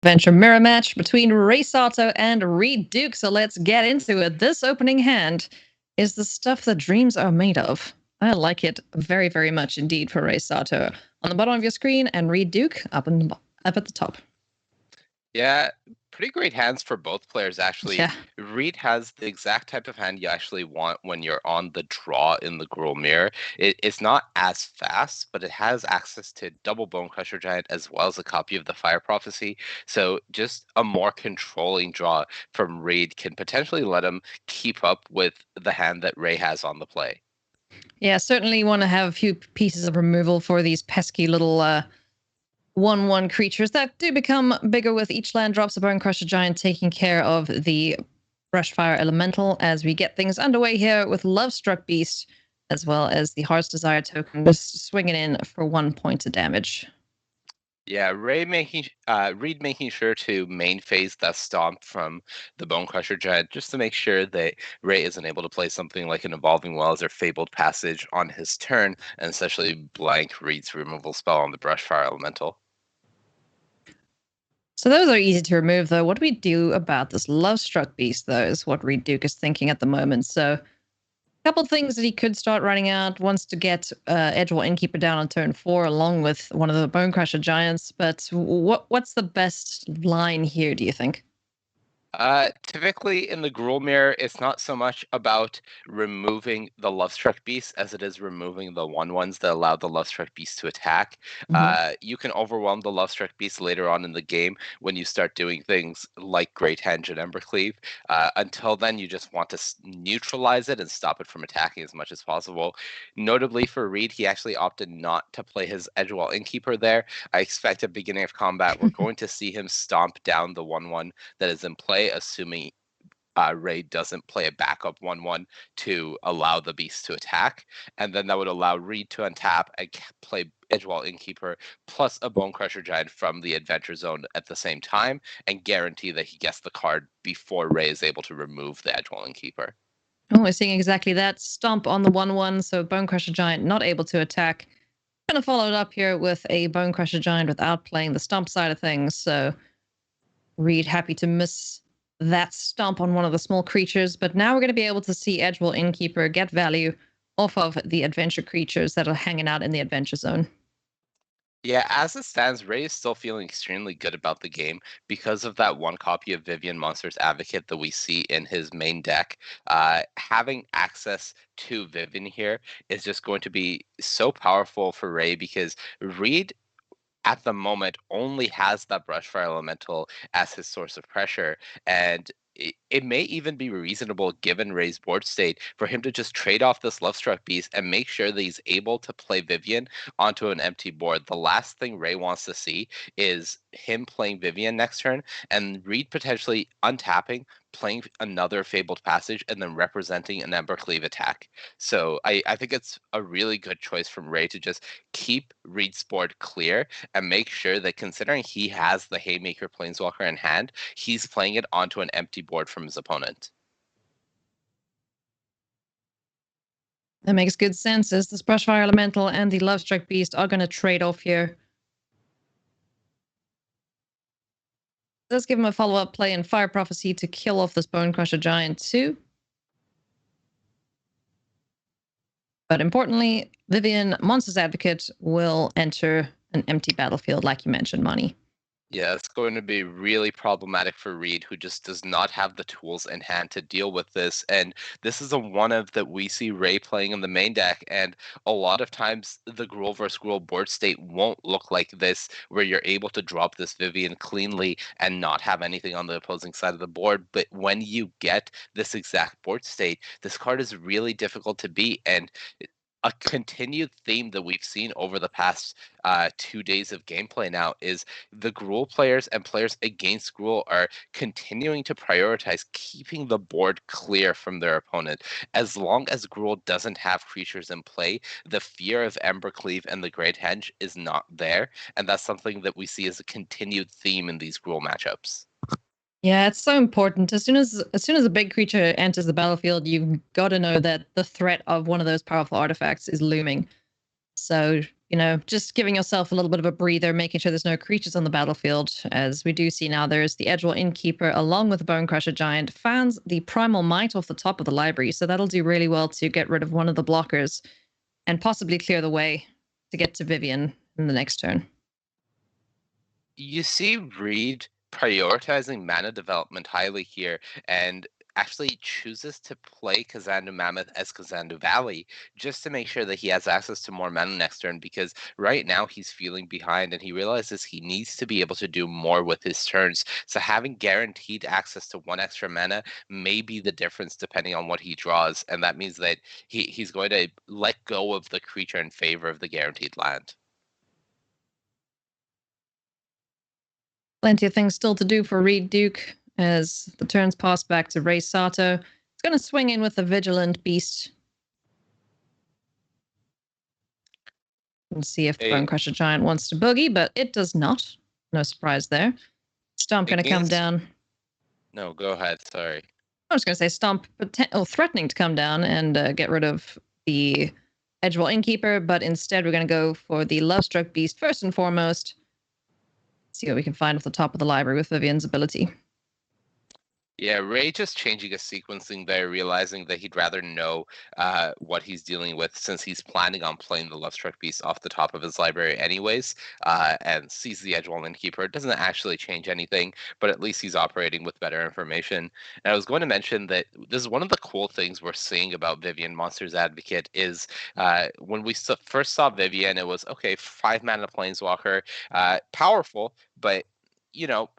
Adventure mirror match between Rei Sato and Reid Duke. So let's get into it. This opening hand is the stuff that dreams are made of. I like it very, very much indeed for Rei Sato. On the bottom of your screen, and Reid Duke up at the top. Yeah, pretty great hands for both players, actually. Yeah. Reid has the exact type of hand you actually want when you're on the draw in the Gruul mirror. It's not as fast, but it has access to double Bone Crusher Giant as well as a copy of the Fire Prophecy. So just a more controlling draw from Reid can potentially let him keep up with the hand that Rei has on the play. Yeah, certainly want to have a few pieces of removal for these pesky little 1/1 creatures that do become bigger with each land drops. A Bone Crusher Giant taking care of the Brushfire Elemental as we get things underway here with Lovestruck Beast, as well as the Heart's Desire token, just swinging in for 1 point of damage. Yeah, Reid making sure to main phase that stomp from the Bone Crusher Giant just to make sure that Rei isn't able to play something like an Evolving Wells or Fabled Passage on his turn, and essentially blank Reid's removal spell on the Brushfire Elemental. So those are easy to remove, though. What do we do about this Lovestruck Beast, though, is what Reid Duke is thinking at the moment. So a couple things that he could start running out. Wants to get Edgewall Innkeeper down on turn 4 along with one of the Bone Crusher Giants. But what's the best line here, do you think? Typically in the Gruul mirror, it's not so much about removing the Lovestruck Beast as it is removing the 1/1s that allow the Lovestruck Beast to attack. You can overwhelm the Lovestruck Beast later on in the game when you start doing things like Great Henge and Embercleave. Until then, you just want to neutralize it and stop it from attacking as much as possible. Notably for Reid, he actually opted not to play his Edgewall Innkeeper there. I expect at beginning of combat, we're going to see him stomp down the 1/1 that is in play, assuming Rei doesn't play a backup 1/1 to allow the beast to attack. And then that would allow Reid to untap and play Edgewall Innkeeper plus a Bone Crusher Giant from the Adventure Zone at the same time and guarantee that he gets the card before Rei is able to remove the Edgewall Innkeeper. Oh, we're seeing exactly that. Stomp on the 1/1, so Bone Crusher Giant not able to attack. Gonna follow it up here with a Bone Crusher Giant without playing the stomp side of things, so Reid happy to miss that stomp on one of the small creatures, but now we're going to be able to see Edgewall Innkeeper get value off of the adventure creatures that are hanging out in the adventure zone. Yeah, as it stands, Rei is still feeling extremely good about the game because of that one copy of Vivian Monster's Advocate that we see in his main deck. Having access to Vivian here is just going to be so powerful for Rei because Reid at the moment only has that Brushfire Elemental as his source of pressure, and it may even be reasonable, given Rei's board state, for him to just trade off this Lovestruck Beast and make sure that he's able to play Vivian onto an empty board. The last thing Rei wants to see is him playing Vivian next turn and Reid potentially untapping, playing another Fabled Passage, and then representing an Embercleave attack. So I think it's a really good choice from Rei to just keep Reid's board clear and make sure that, considering he has the Haymaker Planeswalker in hand, he's playing it onto an empty board from his opponent. That makes good sense, as this Brushfire Elemental and the Lovestruck Beast are going to trade off here. Let's give him a follow-up play in Fire Prophecy to kill off this Bone Crusher Giant too. But importantly, Vivian Monster's Advocate will enter an empty battlefield, like you mentioned, Money. Yeah, it's going to be really problematic for Reid, who just does not have the tools in hand to deal with this. And this is a one of that we see Rei playing in the main deck. And a lot of times the Gruul vs. Gruul board state won't look like this, where you're able to drop this Vivian cleanly and not have anything on the opposing side of the board. But when you get this exact board state, this card is really difficult to beat. And a continued theme that we've seen over the past 2 days of gameplay now is the Gruul players and players against Gruul are continuing to prioritize keeping the board clear from their opponent. As long as Gruul doesn't have creatures in play, the fear of Embercleave and the Great Henge is not there, and that's something that we see as a continued theme in these Gruul matchups. Yeah, it's so important. As soon as a big creature enters the battlefield, you've got to know that the threat of one of those powerful artifacts is looming. So just giving yourself a little bit of a breather, making sure there's no creatures on the battlefield. As we do see now, there's the Edgewall Innkeeper along with the Bone Crusher Giant, fans the Primal Might off the top of the library. So that'll do really well to get rid of one of the blockers and possibly clear the way to get to Vivian in the next turn. You see Reid prioritizing mana development highly here and actually chooses to play Kazandu Mammoth as Kazandu Valley just to make sure that he has access to more mana next turn, because right now he's feeling behind and he realizes he needs to be able to do more with his turns. So having guaranteed access to 1 extra mana may be the difference depending on what he draws, and that means that he's going to let go of the creature in favor of the guaranteed land. Plenty of things still to do for Reid Duke as the turns pass back to Rei Sato. It's going to swing in with the Vigilant Beast. And see if the Bone Crusher Giant wants to boogie, but it does not. No surprise there. Stomp going to come down. No, go ahead. Sorry. I was going to say Stomp threatening to come down and get rid of the Edgewall Innkeeper, but instead we're going to go for the Lovestruck Beast first and foremost. See what we can find off the top of the library with Vivian's ability. Yeah, Rei just changing a sequencing there, realizing that he'd rather know what he's dealing with since he's planning on playing the Lovestruck Beast off the top of his library anyways, and sees the Edgewall Innkeeper. It doesn't actually change anything, but at least he's operating with better information. And I was going to mention that this is one of the cool things we're seeing about Vivian Monsters Advocate is when we first saw Vivian, it was, okay, 5 mana Planeswalker, powerful, but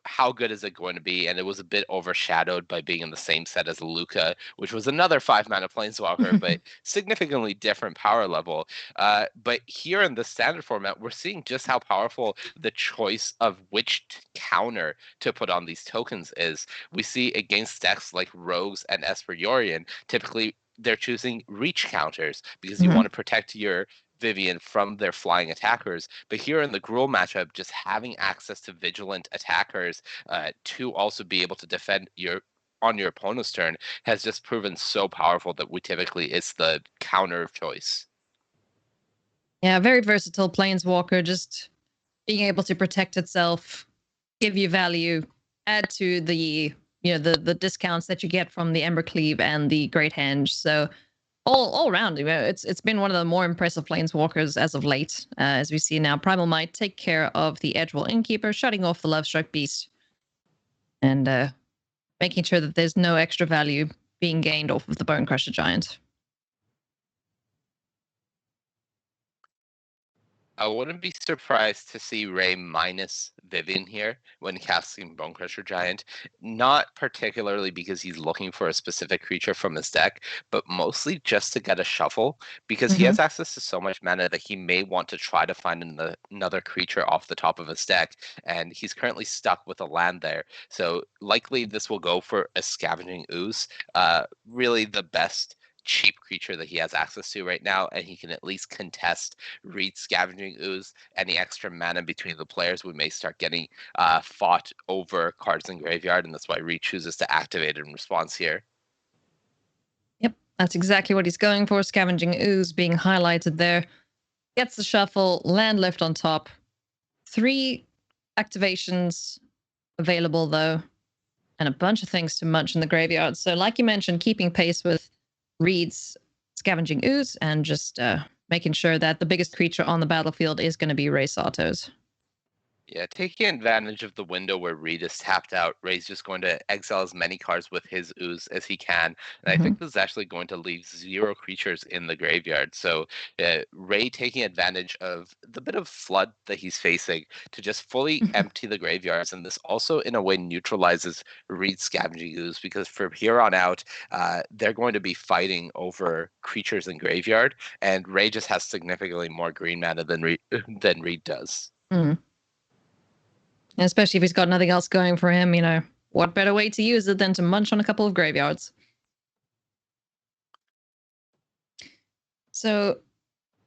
how good is it going to be? And it was a bit overshadowed by being in the same set as Luca, which was another 5 mana Planeswalker, but significantly different power level. But here in the standard format, we're seeing just how powerful the choice of which counter to put on these tokens is. We see against decks like Rogues and Esperiorian, typically they're choosing reach counters because you want to protect your Vivian from their flying attackers. But here in the Gruul matchup, just having access to vigilant attackers to also be able to defend on your opponent's turn has just proven so powerful that typically it's the counter of choice. Yeah, very versatile Planeswalker, just being able to protect itself, give you value, add to the the discounts that you get from the Embercleave and the Great Henge. So all around, it's been one of the more impressive Planeswalkers as of late. As we see now, Primal Might take care of the Edgewall Innkeeper, shutting off the Lovestruck Beast, and making sure that there's no extra value being gained off of the Bone Crusher Giant. I wouldn't be surprised to see Rei minus Vivian here when casting Bone Crusher Giant. Not particularly because he's looking for a specific creature from his deck, but mostly just to get a shuffle, because he has access to so much mana that he may want to try to find another creature off the top of his deck, and he's currently stuck with a land there. So likely this will go for a Scavenging Ooze, really the best cheap creature that he has access to right now, and he can at least contest Reid's Scavenging Ooze. Any extra mana between the players, we may start getting fought over cards in graveyard, and that's why Reid chooses to activate it in response here. Yep, that's exactly what he's going for. Scavenging Ooze being highlighted there. Gets the shuffle, land left on top. 3 activations available though, and a bunch of things to munch in the graveyard. So like you mentioned, keeping pace with Reid's Scavenging Ooze and just making sure that the biggest creature on the battlefield is going to be Rei Sato's. Yeah, taking advantage of the window where Reid is tapped out, Rei's just going to exile as many cards with his Ooze as he can. And I think this is actually going to leave 0 creatures in the graveyard. So Rei taking advantage of the bit of flood that he's facing to just fully empty the graveyards. And this also, in a way, neutralizes Reid's Scavenging Ooze, because from here on out, they're going to be fighting over creatures in graveyard. And Rei just has significantly more green mana than Reid does. And especially if he's got nothing else going for him, what better way to use it than to munch on a couple of graveyards? So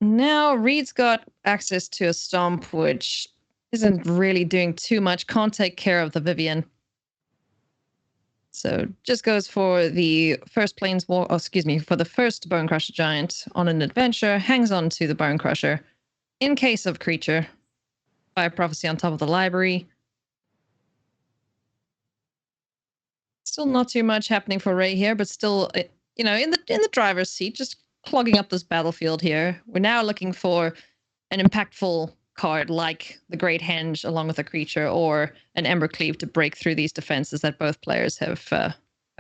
now Reid's got access to a Stomp, which isn't really doing too much. Can't take care of the Vivian. So just goes for the first for the first Bone Crusher Giant on an adventure, hangs on to the Bone Crusher, in case of creature. Fire Prophecy on top of the library. Still not too much happening for Rei here, but still, in the driver's seat, just clogging up this battlefield here. We're now looking for an impactful card like the Great Henge along with a creature, or an Embercleave to break through these defenses that both players have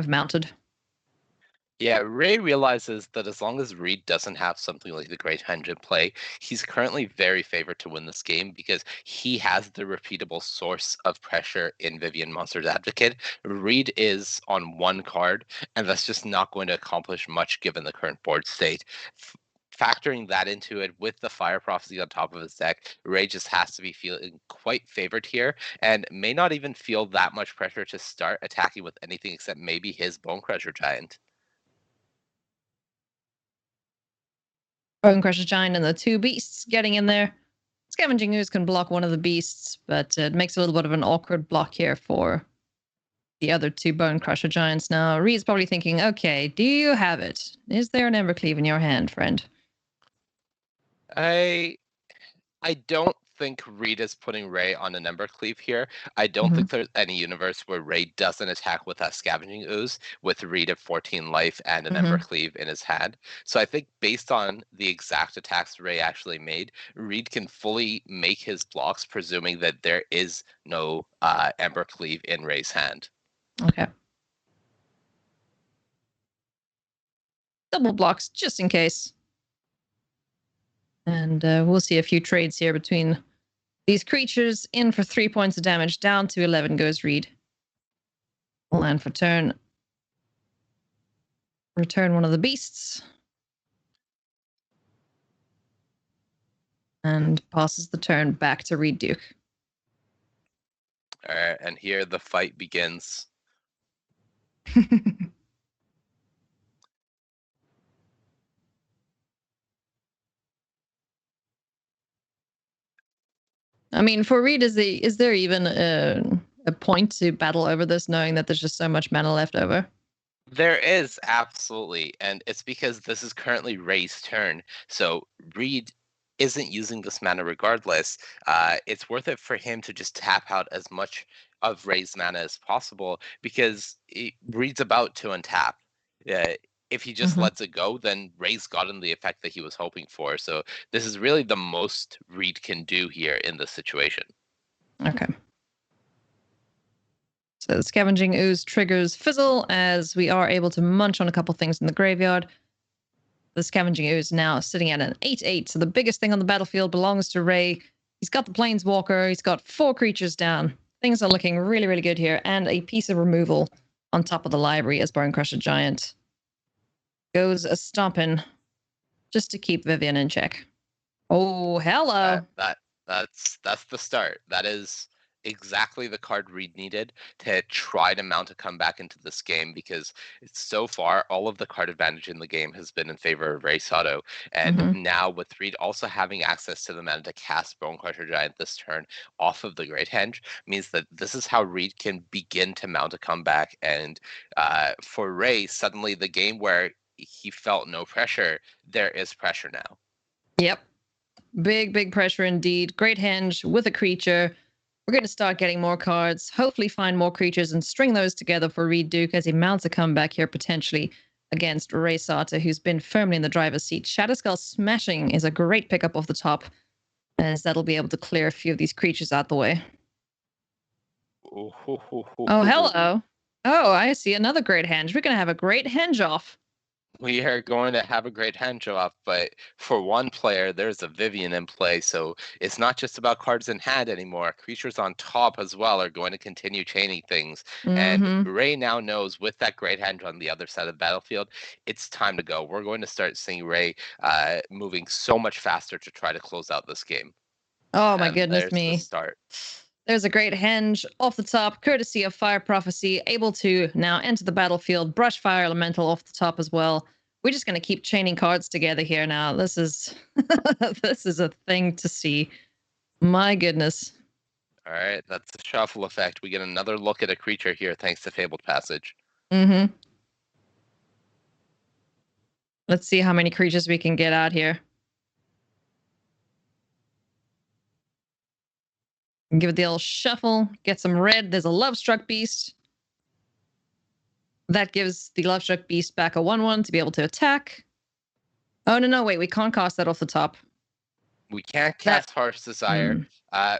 mounted. Yeah, Ray realizes that as long as Reid doesn't have something like the Great Henge in play, he's currently very favored to win this game because he has the repeatable source of pressure in Vivian Monster's Advocate. Reid is on one card, and that's just not going to accomplish much given the current board state. Factoring that into it with the Fire Prophecy on top of his deck, Ray just has to be feeling quite favored here and may not even feel that much pressure to start attacking with anything except maybe his Bonecrusher Giant. Bonecrusher Giant and the two beasts getting in there. Scavenging Ooze can block one of the beasts, but it makes a little bit of an awkward block here for the other two Bonecrusher Giants. Now, Reid's probably thinking, okay, do you have it? Is there an Embercleave in your hand, friend? I don't think Reid is putting Ray on an Embercleave here. I don't think there's any universe where Ray doesn't attack with that Scavenging Ooze with Reid at 14 life and an Embercleave in his hand. So I think based on the exact attacks Ray actually made, Reid can fully make his blocks, presuming that there is no Embercleave in Ray's hand. Okay. Double blocks, just in case. And we'll see a few trades here between these creatures. In for 3 points of damage. Down to 11 goes Reid. Land for turn. Return one of the beasts. And passes the turn back to Reid Duke. All right, and here the fight begins. I mean, for Reid, is there even a point to battle over this, knowing that there's just so much mana left over? There is, absolutely, and it's because this is currently Ray's turn, so Reid isn't using this mana regardless. It's worth it for him to just tap out as much of Ray's mana as possible because Reid's about to untap. If he just lets it go, then Ray's gotten the effect that he was hoping for. So this is really the most Reid can do here in this situation. Okay. So the Scavenging Ooze triggers Fizzle as we are able to munch on a couple things in the graveyard. The Scavenging Ooze now sitting at an 8/8, so the biggest thing on the battlefield belongs to Ray. He's got the Planeswalker, he's got 4 creatures down. Things are looking really, really good here, and a piece of removal on top of the library as Bonecrusher Giant goes a stomping just to keep Vivian in check. Oh, hello. That's the start. That is exactly the card Reid needed to try to mount a comeback into this game because so far all of the card advantage in the game has been in favor of Rei Sato. And now with Reid also having access to the mana to cast Bonecrusher Giant this turn off of the Great Henge means that this is how Reid can begin to mount a comeback. And for Rei, suddenly the game where he felt no pressure, there is pressure now. Yep. Big pressure indeed. Great Henge with a creature. We're going to start getting more cards, hopefully find more creatures and string those together for Reid Duke as he mounts a comeback here potentially against Rei Sato, who's been firmly in the driver's seat. Shatterskull Smashing is a great pickup off the top, as that'll be able to clear a few of these creatures out the way. Oh, hello. Oh, I see another Great Henge. We're going to have a Great Henge off. We are going to have a Great Henge off, but for one player, there's a Vivian in play, so it's not just about cards in hand anymore. Creatures on top as well are going to continue chaining things. And Ray now knows with that Great Henge on the other side of the battlefield, it's time to go. We're going to start seeing Ray moving so much faster to try to close out this game. Oh my goodness there's me. The start. There's a Great Henge off the top, courtesy of Fire Prophecy, able to now enter the battlefield, brush Fire Elemental off the top as well. We're just going to keep chaining cards together here now. This is this is a thing to see. My goodness. All right, that's the shuffle effect. We get another look at a creature here thanks to Fabled Passage. Let's see how many creatures we can get out here. Give it the old shuffle. Get some red. There's a Love Struck Beast. That gives the Love Struck Beast back a 1/1 to be able to attack. Oh, no, wait. We can't cast that off the top. We can't cast Harsh Desire.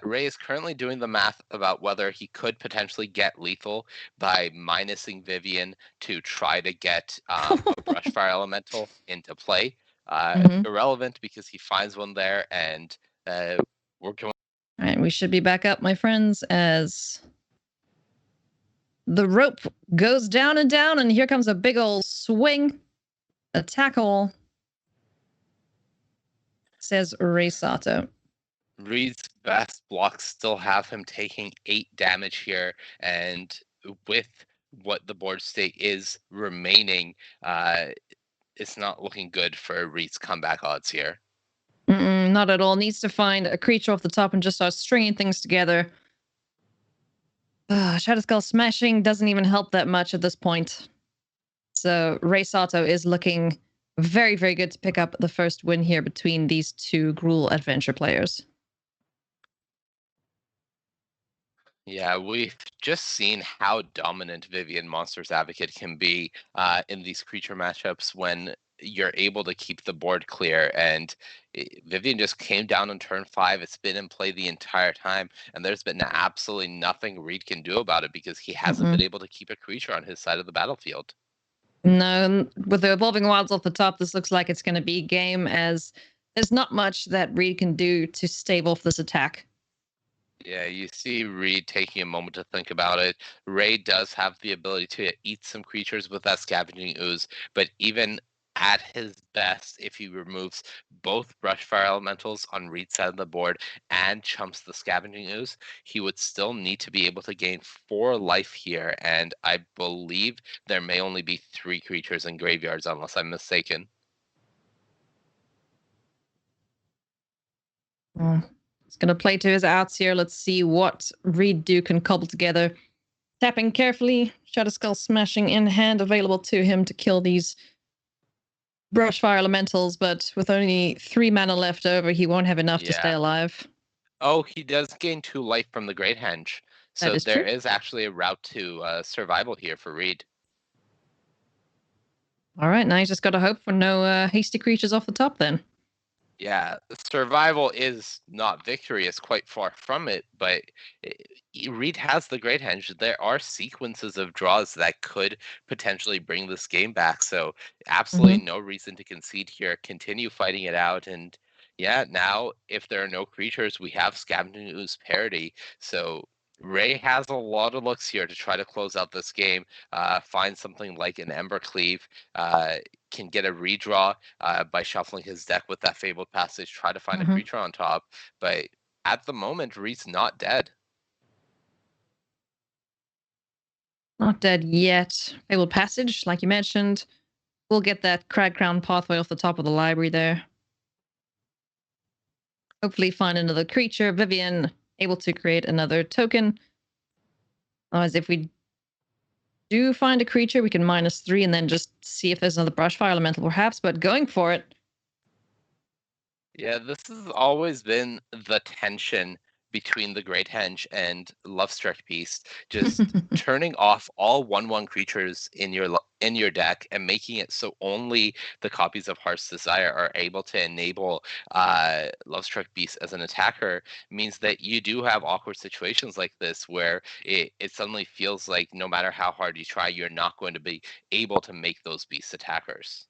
Rei is currently doing the math about whether he could potentially get lethal by minusing Vivian to try to get a Brushfire Elemental into play. Irrelevant because he finds one there, and we're going. All right, we should be back up, my friends, as the rope goes down, and here comes a big old swing. A tackle, says Rei Sato. Reid's best blocks still have him taking 8 damage here, and with what the board state is remaining, it's not looking good for Reid's comeback odds here. Not at all. Needs to find a creature off the top and just start stringing things together. Shadowskull Smashing doesn't even help that much at this point. So Rei Sato is looking very, very good to pick up the first win here between these two Gruul Adventure players. Yeah, we've just seen how dominant Vivian Monsters Advocate can be in these creature matchups when you're able to keep the board clear. And Vivian just came down on turn 5. It's been in play the entire time, and there's been absolutely nothing Reid can do about it because he hasn't been able to keep a creature on his side of the battlefield. No, with the Evolving Wilds off the top, this looks like it's going to be game, as there's not much that Reid can do to stave off this attack. Yeah, you see Reid taking a moment to think about it. Rei does have the ability to eat some creatures with that Scavenging Ooze, but even at his best, if he removes both Brushfire Elementals on Reid's side of the board and chumps the Scavenging Ooze, he would still need to be able to gain 4 life here, and I believe there may only be 3 creatures in graveyards, unless I'm mistaken. He's going to play to his outs here. Let's see what Reid Duke can cobble together. Tapping carefully, Shadowskull Smashing in hand, available to him to kill these Brushfire Elementals, but with only 3 mana left over, he won't have enough to stay alive. Oh, he does gain 2 life from the Great Henge. So there is actually a route to survival here for Reid. All right, now he's just got to hope for no hasty creatures off the top then. Yeah, survival is not victory. It's quite far from it, but Reid has the Great Henge. There are sequences of draws that could potentially bring this game back, so absolutely no reason to concede here. Continue fighting it out, and yeah, now if there are no creatures, we have Scavenging Ooze parity, so Rei has a lot of looks here to try to close out this game, find something like an Ember Cleave, can get a redraw by shuffling his deck with that Fabled Passage, try to find a creature on top. But at the moment, Reid's not dead. Not dead yet. Fabled Passage, like you mentioned. We'll get that Crag Crown pathway off the top of the library there. Hopefully find another creature. Vivian able to create another token. As if we do find a creature, we can -3 and then just see if there's another Brushfire Elemental perhaps, but going for it. Yeah, this has always been the tension between the Great Henge and Lovestruck Beast, just turning off all 1/1 creatures in your deck and making it so only the copies of Heart's Desire are able to enable Lovestruck Beast as an attacker means that you do have awkward situations like this where it suddenly feels like no matter how hard you try, you're not going to be able to make those beast attackers.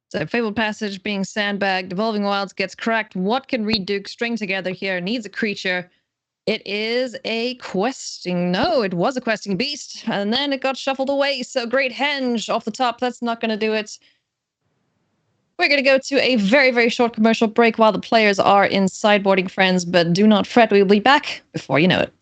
So Fabled Passage being sandbagged, Evolving Wilds gets cracked. What can Reid Duke string together here? Needs a creature. It is a questing. No, it was a questing beast. And then it got shuffled away. So Great Henge off the top. That's not going to do it. We're going to go to a very, very short commercial break while the players are in sideboarding, friends. But do not fret. We'll be back before you know it.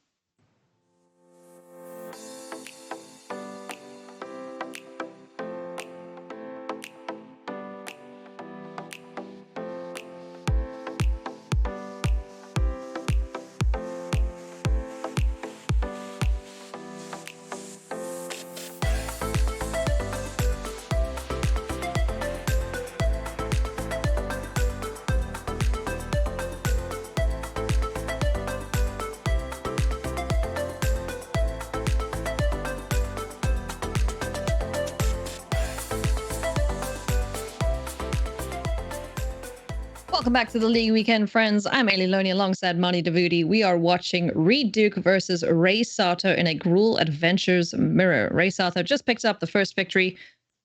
Welcome back to the League Weekend, friends. I'm Ailey Loney alongside Monty Devuti. We are watching Reid Duke versus Rei Sato in a Gruul Adventures mirror. Rei Sato just picked up the first victory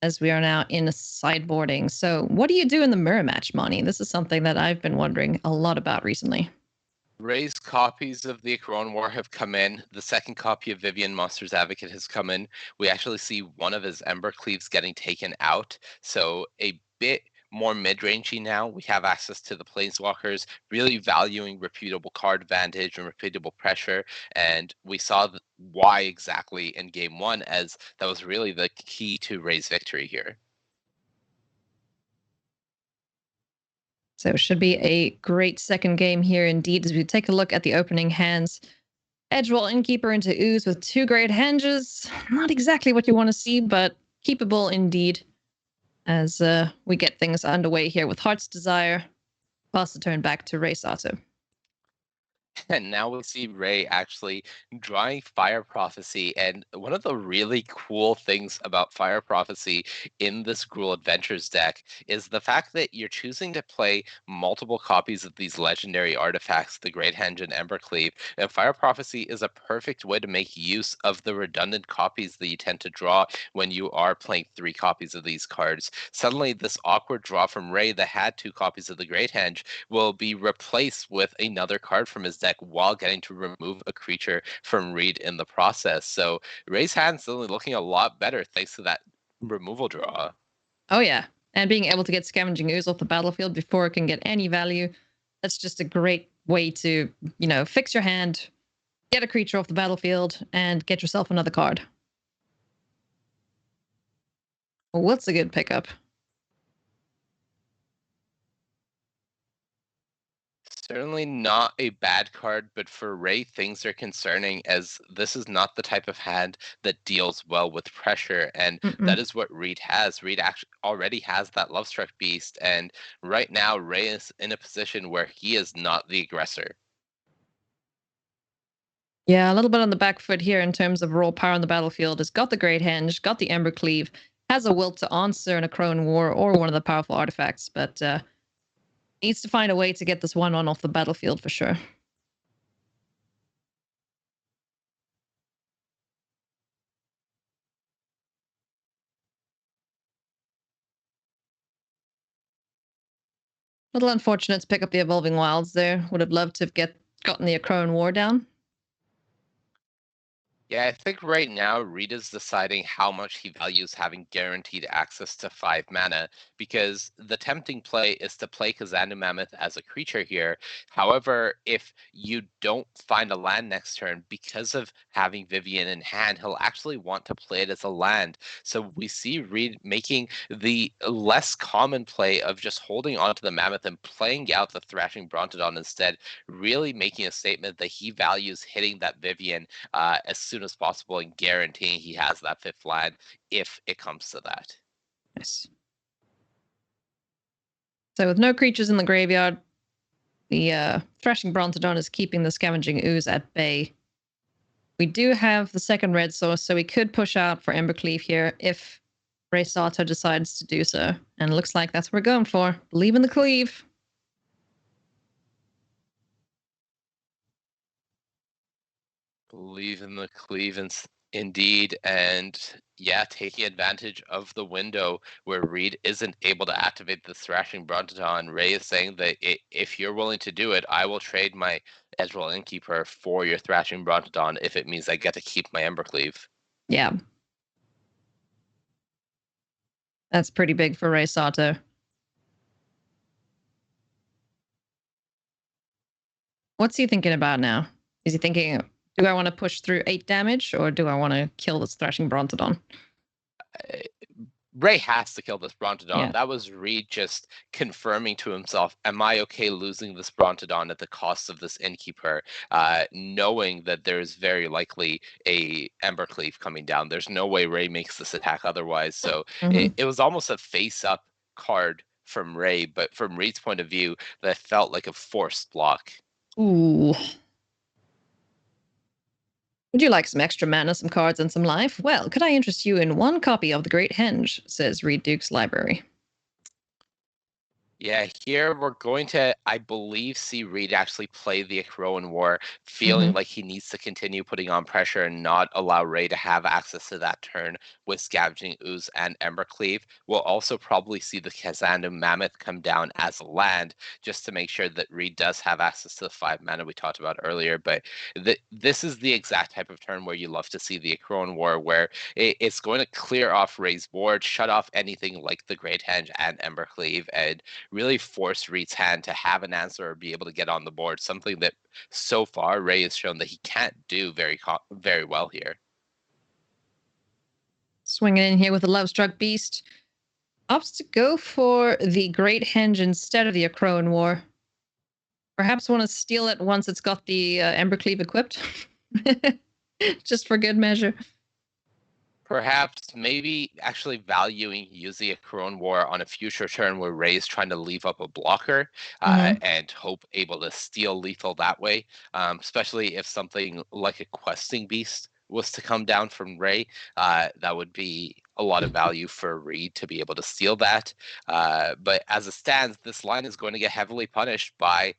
as we are now in sideboarding. So what do you do in the mirror match, Monty? This is something that I've been wondering a lot about recently. Rei's copies of the Corona War have come in. The second copy of Vivian Monster's Advocate has come in. We actually see one of his Ember Cleaves getting taken out. So a bit more mid-rangey now. We have access to the Planeswalkers, really valuing reputable card advantage and reputable pressure. And we saw why exactly in game one, as that was really the key to Rei's victory here. So it should be a great second game here indeed as we take a look at the opening hands. Edgewall Innkeeper into Ooze with 2 great henges. Not exactly what you want to see, but keepable indeed. As we get things underway here with Heart's Desire. Pass the turn back to Rei Sato. And now we see Rei actually drawing Fire Prophecy. And one of the really cool things about Fire Prophecy in this Gruul Adventures deck is the fact that you're choosing to play multiple copies of these legendary artifacts, the Great Henge and Embercleave. And Fire Prophecy is a perfect way to make use of the redundant copies that you tend to draw when you are playing 3 copies of these cards. Suddenly, this awkward draw from Rei that had 2 copies of the Great Henge will be replaced with another card from his deck while getting to remove a creature from Reid in the process. So Rei's hand's suddenly looking a lot better thanks to that removal draw. Oh yeah, and being able to get Scavenging Ooze off the battlefield before it can get any value, that's just a great way to, fix your hand, get a creature off the battlefield, and get yourself another card. What's a good pickup? Certainly not a bad card, but for Rei, things are concerning as this is not the type of hand that deals well with pressure, and that is what Reid has. Reid actually already has that Lovestruck Beast, and right now Rei is in a position where he is not the aggressor. Yeah, a little bit on the back foot here in terms of raw power on the battlefield. Has got the Great Henge, got the Embercleave, has a will to answer in a Crone War or one of the powerful artifacts, but needs to find a way to get this 1/1 off the battlefield for sure. Little unfortunate to pick up the Evolving Wilds there. Would have loved to have gotten the Crone War down. Yeah, I think right now Reid is deciding how much he values having guaranteed access to 5 mana, because the tempting play is to play Kazandu Mammoth as a creature here. However, if you don't find a land next turn, because of having Vivian in hand, he'll actually want to play it as a land. So we see Reid making the less common play of just holding onto the Mammoth and playing out the Thrashing Brontodon instead, really making a statement that he values hitting that Vivian as soon as possible and guaranteeing he has that 5th land if it comes to that. Nice. So with no creatures in the graveyard, the Thrashing Brontodon is keeping the Scavenging Ooze at bay. We do have the second red source, so we could push out for Embercleave here if Rei Sato decides to do so. And it looks like that's what we're going for. Believe in the cleave. Believe in the cleave indeed, and yeah, taking advantage of the window where Reid isn't able to activate the Thrashing Brontodon. Rei is saying that if you're willing to do it, I will trade my Edgewall Innkeeper for your Thrashing Brontodon if it means I get to keep my Embercleave. Yeah. That's pretty big for Rei Sato. What's he thinking about now? Is he thinking, do I want to push through 8 damage or do I want to kill this Thrashing Brontodon? Rei has to kill this Brontodon. Yeah. That was Reid just confirming to himself, am I okay losing this Brontodon at the cost of this Innkeeper, knowing that there's very likely a Embercleave coming down. There's no way Rei makes this attack otherwise. So it was almost a face-up card from Rei, but from Reid's point of view, that felt like a forced block. Ooh. Would you like some extra mana, some cards, and some life? Well, could I interest you in 1 copy of the Great Henge, says Reid Duke's library. Yeah, here we're going to, I believe, see Reid actually play the Akroan War, feeling Hmm. like he needs to continue putting on pressure and not allow Rei to have access to that turn with Scavenging Ooze and Embercleave. We'll also probably see the Khazandu Mammoth come down as a land, just to make sure that Reid does have access to the 5 mana we talked about earlier. But this is the exact type of turn where you love to see the Akroan War, where it's going to clear off Rei's board, shut off anything like the Great Henge and Embercleave, and really force Reed's hand to have an answer or be able to get on the board, something that so far Rei has shown that he can't do very well here. Swinging in here with a Love Struck Beast. Opts to go for the Great Henge instead of the Akroan War. Perhaps want to steal it once it's got the Embercleave equipped. Just for good measure. Perhaps maybe actually valuing using a Crone War on a future turn where Rei is trying to leave up a blocker and hope able to steal lethal that way, especially if something like a Questing Beast was to come down from Rei. That would be a lot of value for Reid to be able to steal that. But as it stands, this line is going to get heavily punished by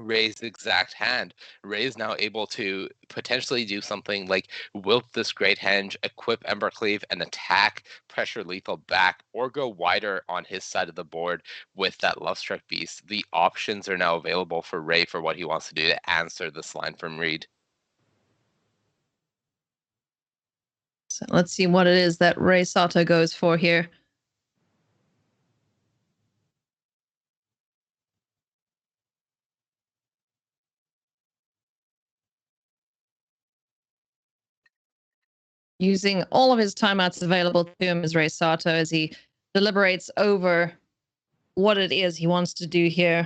Rei's exact hand. Rei is now able to potentially do something like wilt this Great Henge, equip Embercleave, and attack pressure lethal back, or go wider on his side of the board with that Lovestruck Beast. The options are now available for Rei for what he wants to do to answer this line from Reid. So let's see what it is that Rei Sato goes for here. Using all of his timeouts available to him as Rei Sato as he deliberates over what it is he wants to do here.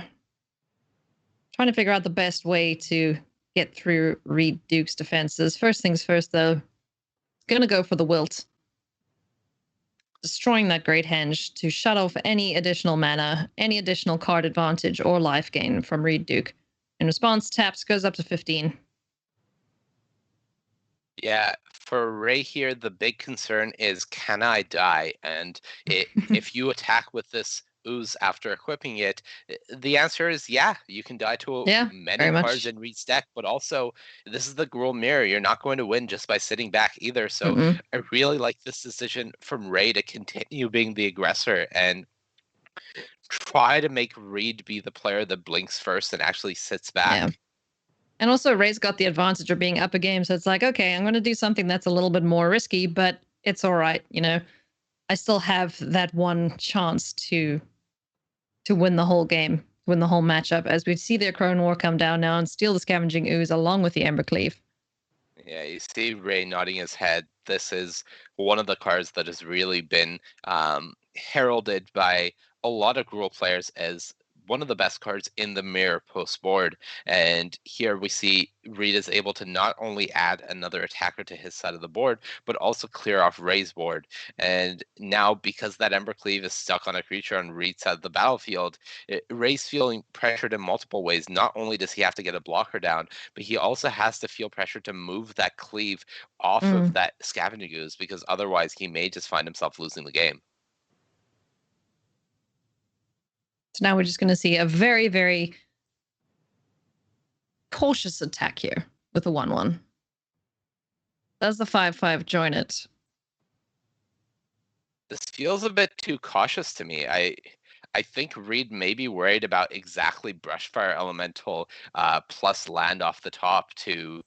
Trying to figure out the best way to get through Reid Duke's defenses. First things first, though, going to go for the Wilt. Destroying that Great Henge to shut off any additional mana, any additional card advantage or life gain from Reid Duke. In response, taps goes up to 15. Yeah, for Rei here, the big concern is can I die? And if you attack with this ooze after equipping it, the answer is yeah, you can die to Yeah, many very cards much. in Reed's deck, but also this is the Gruul Mirror. You're not going to win just by sitting back either. So Mm-mm. I really like this decision from Rei to continue being the aggressor and try to make Reid be the player that blinks first and actually sits Yeah. back. And also, Ray's got the advantage of being up a game, so it's like, okay, I'm going to do something that's a little bit more risky, but it's all right. You know, I still have that one chance to win the whole game, win the whole matchup. As we see their Crone War come down now and steal the Scavenging Ooze along with the Embercleave. Yeah, you see Ray nodding his head. This is one of the cards that has really been heralded by a lot of Gruul players as one of the best cards in the mirror post board. And here we see Reid is able to not only add another attacker to his side of the board, but also clear off Ray's board. And now, because that Embercleave is stuck on a creature on Reid's side of the battlefield, Ray's feeling pressured in multiple ways. Not only does he have to get a blocker down, but he also has to feel pressure to move that cleave off of Mm. that Scavenging Ooze because otherwise he may just find himself losing the game. So now we're just going to see a very, very cautious attack here with a 1/1. Does the 5/5 join it? This feels a bit too cautious to me. I think Reid may be worried about exactly Brushfire Elemental plus land off the top to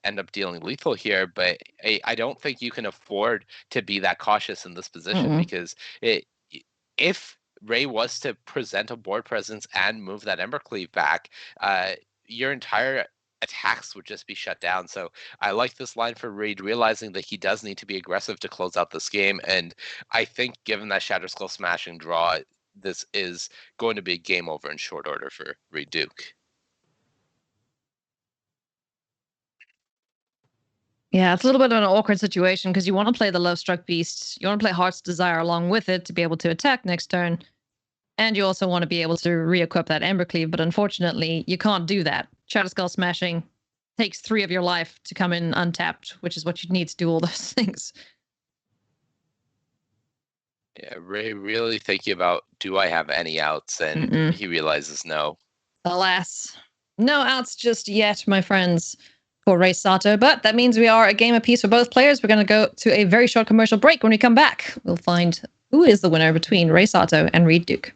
end up dealing lethal here, but I don't think you can afford to be that cautious in this position because if Rei was to present a board presence and move that Embercleave back, your entire attacks would just be shut down. So I like this line for Reid, realizing that he does need to be aggressive to close out this game. And I think given that Shatterskull Smash and draw, this is going to be a game over in short order for Reid Duke. Yeah, it's a little bit of an awkward situation because you want to play the Love Struck Beast. You want to play Heart's Desire along with it to be able to attack next turn. And you also want to be able to re-equip that Embercleave, but unfortunately, you can't do that. Shatterskull Smashing takes 3 of your life to come in untapped, which is what you need to do all those things. Yeah, Ray really thinking about, do I have any outs? And Mm-mm. he realizes no. Alas, no outs just yet, my friends, for Rei Sato. But that means we are a game apiece for both players. We're going to go to a very short commercial break. When we come back, we'll find who is the winner between Rei Sato and Reid Duke.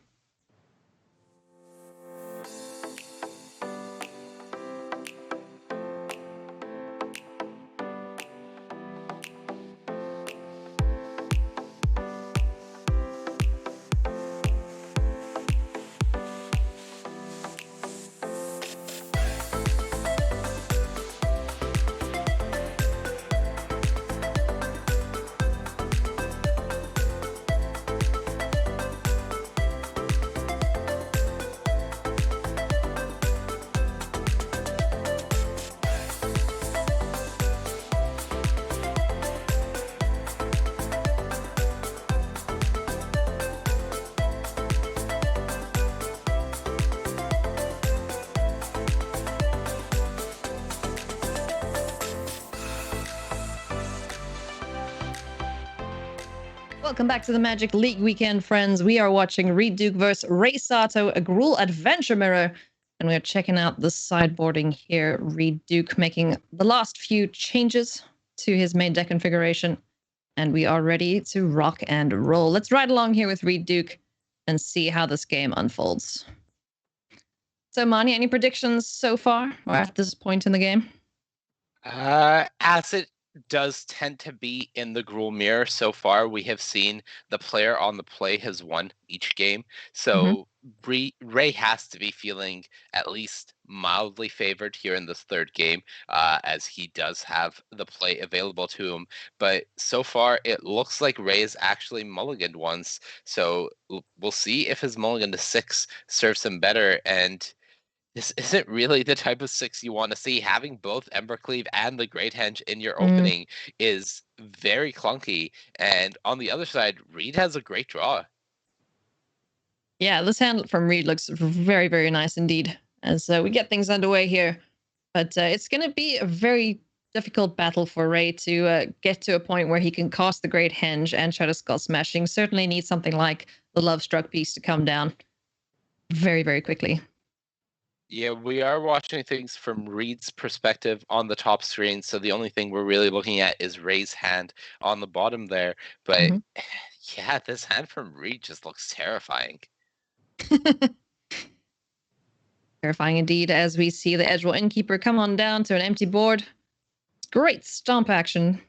Welcome back to the Magic League weekend, friends. We are watching Reid Duke versus Rei Sato, a Gruul Adventure mirror. And we're checking out the sideboarding here. Reid Duke making the last few changes to his main deck configuration. And we are ready to rock and roll. Let's ride along here with Reid Duke and see how this game unfolds. So, Mani, any predictions so far or at this point in the game? As it does tend to be in the Gruul mirror so far, we have seen the player on the play has won each game. So Ray has to be feeling at least mildly favored here in this third game, as he does have the play available to him. But so far, it looks like Ray is actually mulliganed once. So we'll see if his mulligan to 6 serves him better. And this isn't really the type of 6 you want to see. Having both Embercleave and the Great Henge in your opening is very clunky. And on the other side, Reid has a great draw. Yeah, this hand from Reid looks very, very nice indeed as we get things underway here. But it's going to be a very difficult battle for Ray to get to a point where he can cast the Great Henge and Shadow Skull Smashing. Certainly needs something like the Love Struck piece to come down very, very quickly. Yeah, we are watching things from Reid's perspective on the top screen. So the only thing we're really looking at is Ray's hand on the bottom there. But yeah, this hand from Reid just looks terrifying. Terrifying indeed, as we see the Edgewell Innkeeper come on down to an empty board. Great stomp action.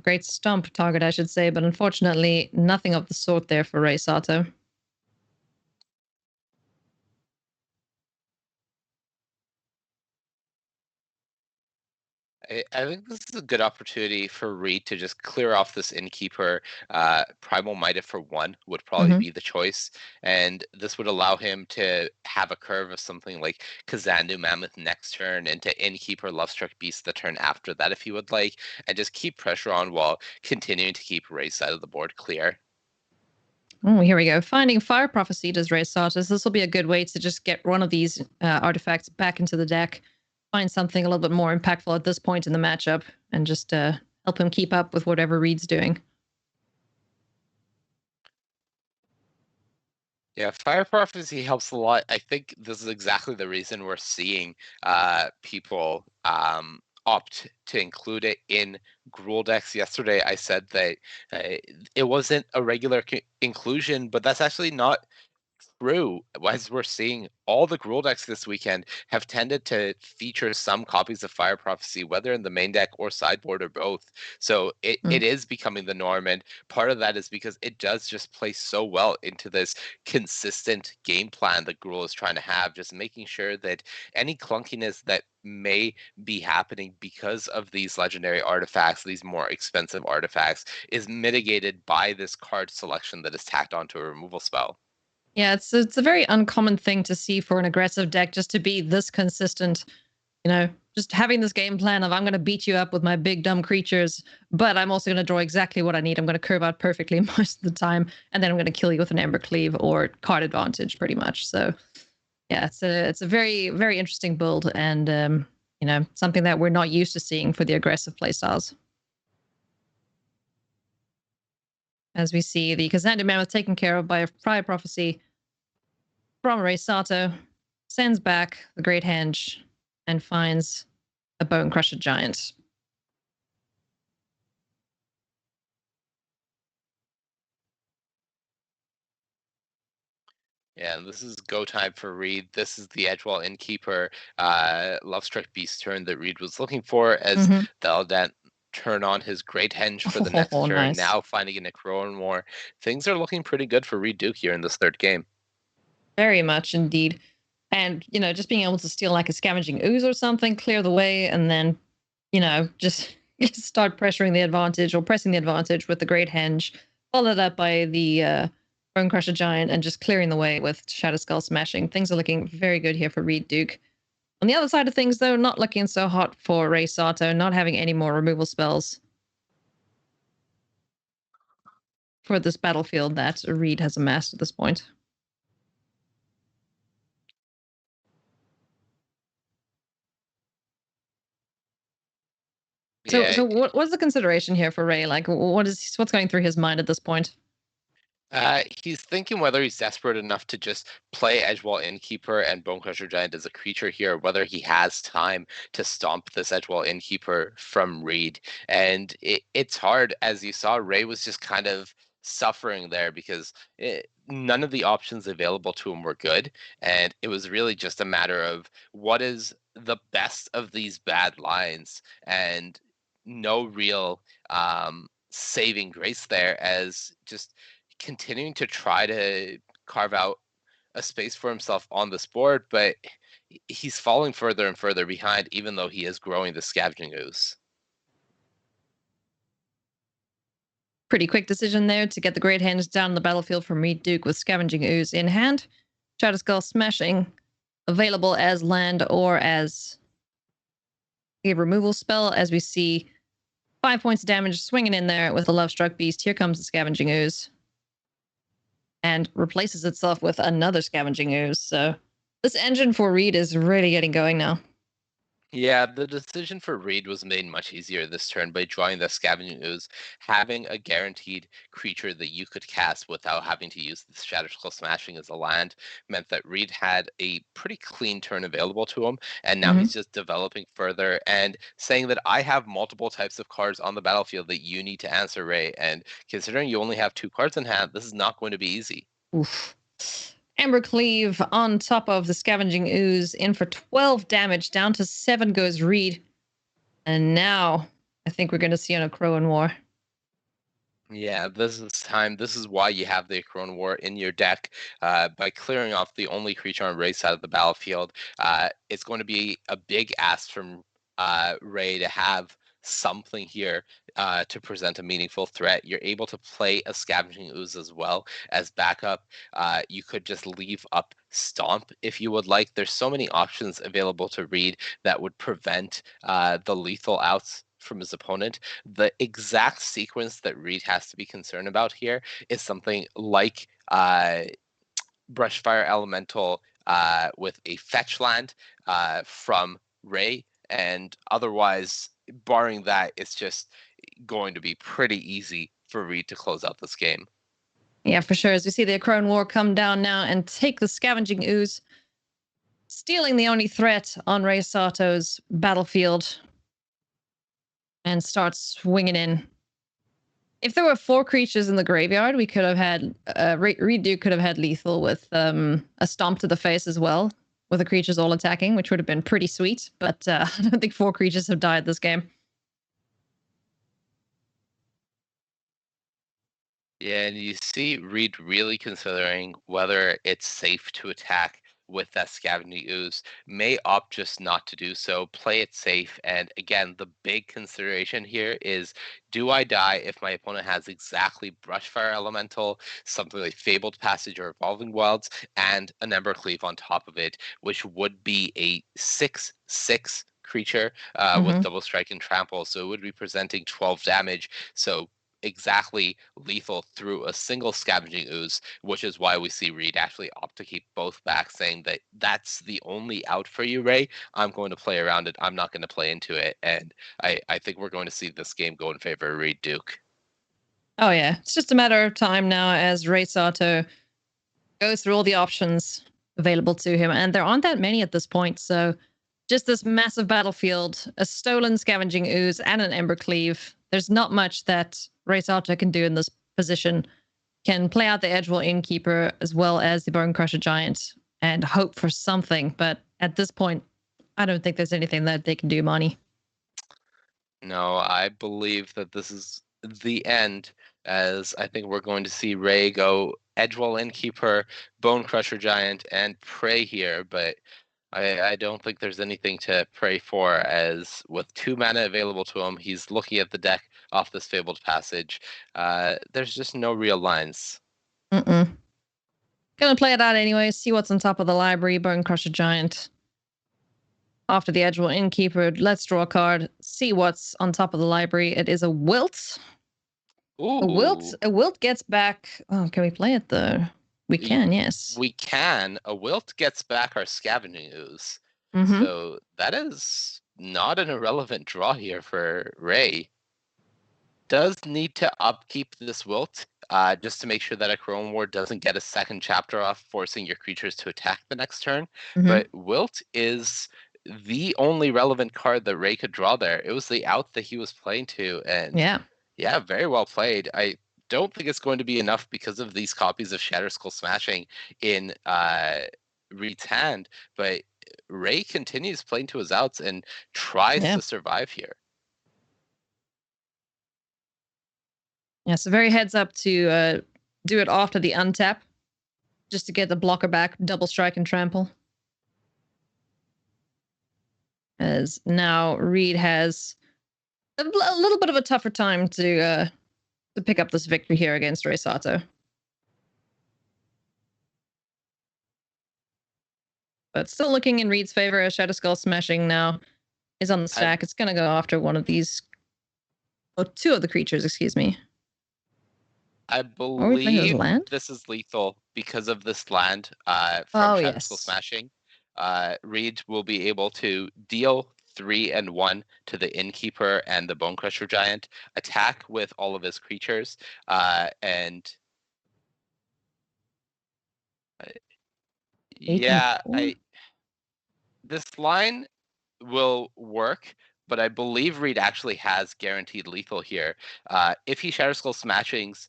Great stomp target, I should say, but unfortunately, nothing of the sort there for Rei Sato. I think this is a good opportunity for Reid to just clear off this Innkeeper. Primal Might for 1 would probably be the choice. And this would allow him to have a curve of something like Kazandu Mammoth next turn into Innkeeper Lovestruck Beast the turn after that if he would like. And just keep pressure on while continuing to keep Ray's side of the board clear. Oh, here we go. Finding Fire Prophecy does Rei Sato. This will be a good way to just get one of these artifacts back into the deck. Find something a little bit more impactful at this point in the matchup and just help him keep up with whatever Reid's doing. Yeah, Fire Prophecy helps a lot. I think this is exactly the reason we're seeing people opt to include it in Gruul decks. Yesterday, I said that it wasn't a regular inclusion, but that's actually not true. As we're seeing, all the Gruul decks this weekend have tended to feature some copies of Fire Prophecy, whether in the main deck or sideboard or both. So it is becoming the norm, and part of that is because it does just play so well into this consistent game plan that Gruul is trying to have, just making sure that any clunkiness that may be happening because of these legendary artifacts, these more expensive artifacts, is mitigated by this card selection that is tacked onto a removal spell. Yeah, it's a very uncommon thing to see for an aggressive deck, just to be this consistent. You know, just having this game plan of I'm going to beat you up with my big dumb creatures, but I'm also going to draw exactly what I need. I'm going to curve out perfectly most of the time, and then I'm going to kill you with an Embercleave or card advantage, pretty much. So, yeah, it's a very, very interesting build, and you know, something that we're not used to seeing for the aggressive playstyles. as we see the Kazandu Mammoth taken care of by a prior prophecy from Rei Sato, sends back the Great Henge, and finds a Bone Crusher Giant. Yeah, this is go time for Reid. This is the Edgewall Innkeeper Lovestruck Beast turn that Reid was looking for as the Eldant turn on his Great Henge for the next turn. Nice. Now finding a Necroan War. Things are looking pretty good for Reid Duke here in this third game. Very much indeed. And, just being able to steal like a Scavenging Ooze or something, clear the way, and then, just start pressuring the advantage or pressing the advantage with the Great Henge, followed up by the Bone Crusher Giant, and just clearing the way with Shadow Skull Smashing. Things are looking very good here for Reid Duke. On the other side of things, though, not looking so hot for Rei Sato, not having any more removal spells for this battlefield that Reid has amassed at this point. So what's the consideration here for Rei? Like, what's going through his mind at this point? He's thinking whether he's desperate enough to just play Edgewall Innkeeper and Bone Crusher Giant as a creature here, whether he has time to stomp this Edgewall Innkeeper from Reid. And it's hard, as you saw, Rei was just kind of suffering there because none of the options available to him were good. And it was really just a matter of what is the best of these bad lines, and no real saving grace there, as just continuing to try to carve out a space for himself on this board, but he's falling further and further behind, even though he is growing the Scavenging Ooze. Pretty quick decision there to get the Great Henge down the battlefield from Reid Duke with Scavenging Ooze in hand. Shadow Skull Smashing available as land or as a removal spell, as we see 5 points of damage swinging in there with the Lovestruck Beast. Here comes the Scavenging Ooze, and replaces itself with another Scavenging Ooze. So this engine for Reid is really getting going now. Yeah, the decision for Reid was made much easier this turn by drawing the Scavenging Ooze. Having a guaranteed creature that you could cast without having to use the Shadow Skull Smashing as a land meant that Reid had a pretty clean turn available to him, and now he's just developing further and saying that I have multiple types of cards on the battlefield that you need to answer, Rei, and considering you only have 2 cards in hand, this is not going to be easy. Oof. Embercleave on top of the Scavenging Ooze, in for 12 damage. Down to 7 goes Reid. And now I think we're going to see an Necroan War. Yeah, this is time. This is why you have the Necroan War in your deck. By clearing off the only creature on Rei's side of the battlefield, it's going to be a big ask from Rei to have something here to present a meaningful threat. You're able to play a Scavenging Ooze as well as backup. You could just leave up Stomp if you would like. There's so many options available to Reid that would prevent the lethal outs from his opponent. The exact sequence that Reid has to be concerned about here is something like Brushfire Elemental with a fetch land from Rei, and otherwise, barring that, it's just going to be pretty easy for Reid to close out this game. Yeah, for sure. As we see the Necroan War come down now and take the Scavenging Ooze, stealing the only threat on Rei Sato's battlefield, and start swinging in. If there were 4 creatures in the graveyard, we could have had Reid Duke could have had lethal with a stomp to the face as well, with the creatures all attacking, which would have been pretty sweet. But I don't think 4 creatures have died this game. Yeah, and you see Reid really considering whether it's safe to attack with that Scavenging Ooze. May opt just not to do so, play it safe. And again, the big consideration here is, do I die if my opponent has exactly Brushfire Elemental, something like Fabled Passage or Evolving Wilds, and an Embercleave on top of it, which would be a 6/6 creature with double strike and trample. So it would be presenting 12 damage. So exactly lethal through a single Scavenging Ooze, which is why we see Reid actually opt to keep both back, saying that that's the only out for you, Rei. I'm going to play around it. I'm not going to play into it. And I think we're going to see this game go in favor of Reid Duke. Oh yeah, it's just a matter of time now as Rei Sato goes through all the options available to him, and there aren't that many at this point. So just this massive battlefield, a stolen scavenging ooze, and an ember cleave. There's not much that Rei Sato can do in this position. Can play out the Edgewall Innkeeper as well as the Bone Crusher Giant and hope for something. But at this point, I don't think there's anything that they can do, Monty. No, I believe that this is the end, as I think we're going to see Rei go Edgewall Innkeeper, Bone Crusher Giant, and Pray here, but I don't think there's anything to pray for, as with 2 mana available to him, he's looking at the deck off this Fabled Passage. There's just no real lines. Gonna play it out anyway, see what's on top of the library, Bone Crusher Giant. After the Edgewall Innkeeper, let's draw a card, see what's on top of the library. It is a Wilt. Ooh. A Wilt gets back. Oh, can we play it though? We can, yes. We can. A Wilt gets back our Scavenging Ooze. So that is not an irrelevant draw here for Rei. Does need to upkeep this Wilt, just to make sure that a Chrome War doesn't get a second chapter off, forcing your creatures to attack the next turn. But Wilt is the only relevant card that Rei could draw there. It was the out that he was playing to, and yeah, very well played. I don't think it's going to be enough because of these copies of Shatterskull Smashing in Reid's hand, but Rei continues playing to his outs and tries to survive here. Yeah, so very heads up to do it after the untap, just to get the blocker back, double strike and trample. As now Reid has a little bit of a tougher time to pick up this victory here against Rei Sato. But still looking in Reid's favor as Shatterskull Smashing now is on the stack. It's going to go after one of these... Oh, 2 of the creatures, excuse me. I believe this is lethal because of this land from Shatterskull Smashing. Reid will be able to deal 3 and 1 to the Innkeeper and the Bone Crusher Giant, attack with all of his creatures, and yeah, this line will work, but I believe Reid actually has guaranteed lethal here. If he Shatterskull Smashings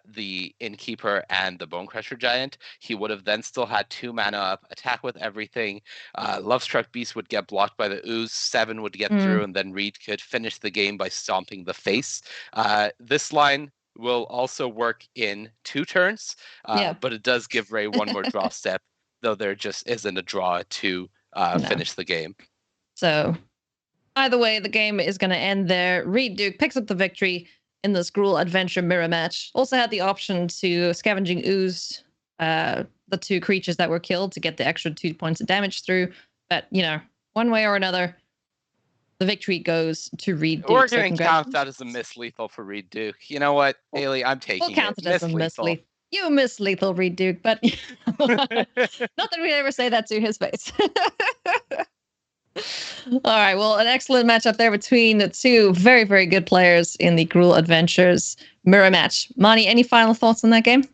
the Innkeeper and the Bone Crusher Giant, he would have then still had 2 mana up, attack with everything. Lovestruck Beast would get blocked by the Ooze, 7 would get through, and then Reid could finish the game by stomping the face. This line will also work in 2 turns, but it does give Rei 1 more draw step, though there just isn't a draw to finish the game. So either way, the game is going to end there. Reid Duke picks up the victory in this Gruul Adventure mirror match. Also had the option to Scavenging Ooze the 2 creatures that were killed to get the extra 2 points of damage through. But, you know, one way or another, the victory goes to Reid Duke. We're going to count that as a miss-lethal for Reid Duke. You know what, Haley? I'm taking we'll count it as a miss-lethal. You miss-lethal, Reid Duke, but not that we ever say that to his face. All right, well, an excellent matchup there between the 2 very, very good players in the Gruul Adventures mirror match. Monty, any final thoughts on that game?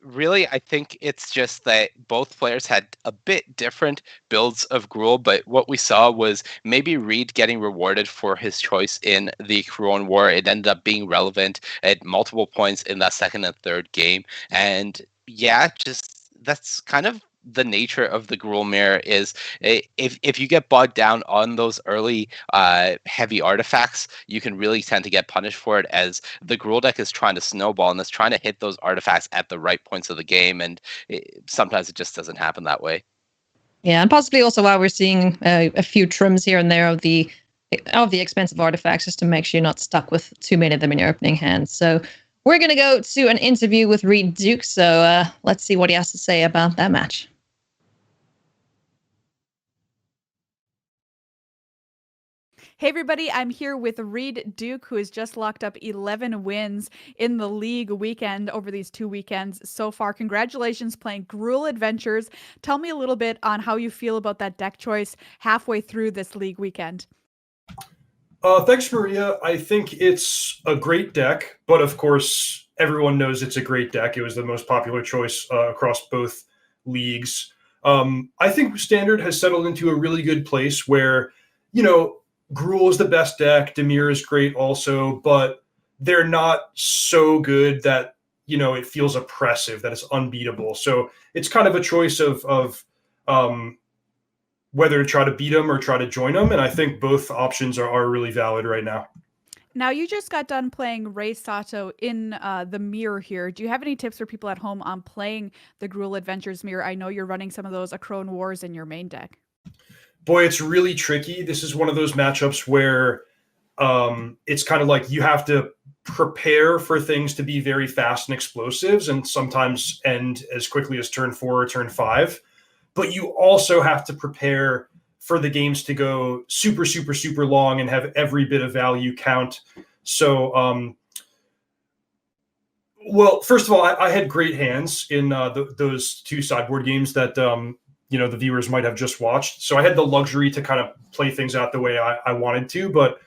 Really, I think it's just that both players had a bit different builds of Gruul, but what we saw was maybe Reid getting rewarded for his choice in the Chrome War. It ended up being relevant at multiple points in that second and third game. And yeah, just that's kind of the nature of the Gruul mirror is if you get bogged down on those early heavy artifacts, you can really tend to get punished for it, as the Gruul deck is trying to snowball and is trying to hit those artifacts at the right points of the game, and sometimes it just doesn't happen that way. Yeah, and possibly also why we're seeing a few trims here and there of the expensive artifacts, just to make sure you're not stuck with too many of them in your opening hand. So we're going to go to an interview with Reid Duke, so let's see what he has to say about that match. Hey everybody, I'm here with Reid Duke, who has just locked up 11 wins in the league weekend over these 2 weekends so far. Congratulations playing Gruul Adventures. Tell me a little bit on how you feel about that deck choice halfway through this league weekend. Thanks, Maria. I think it's a great deck, but of course, everyone knows it's a great deck. It was the most popular choice across both leagues. I think Standard has settled into a really good place where, Gruul is the best deck, Dimir is great also, but they're not so good that, it feels oppressive, that it's unbeatable. So it's kind of a choice of whether to try to beat them or try to join them. And I think both options are really valid right now. Now, you just got done playing Rei Sato in the mirror here. Do you have any tips for people at home on playing the Gruul Adventures mirror? I know you're running some of those Acrone Wars in your main deck. Boy, it's really tricky. This is one of those matchups where it's kind of like you have to prepare for things to be very fast and explosives and sometimes end as quickly as turn 4 or turn 5. But you also have to prepare for the games to go super, super, super long and have every bit of value count. So, well, first of all, I had great hands in those 2 sideboard games that, the viewers might have just watched. So I had the luxury to kind of play things out the way I wanted to. But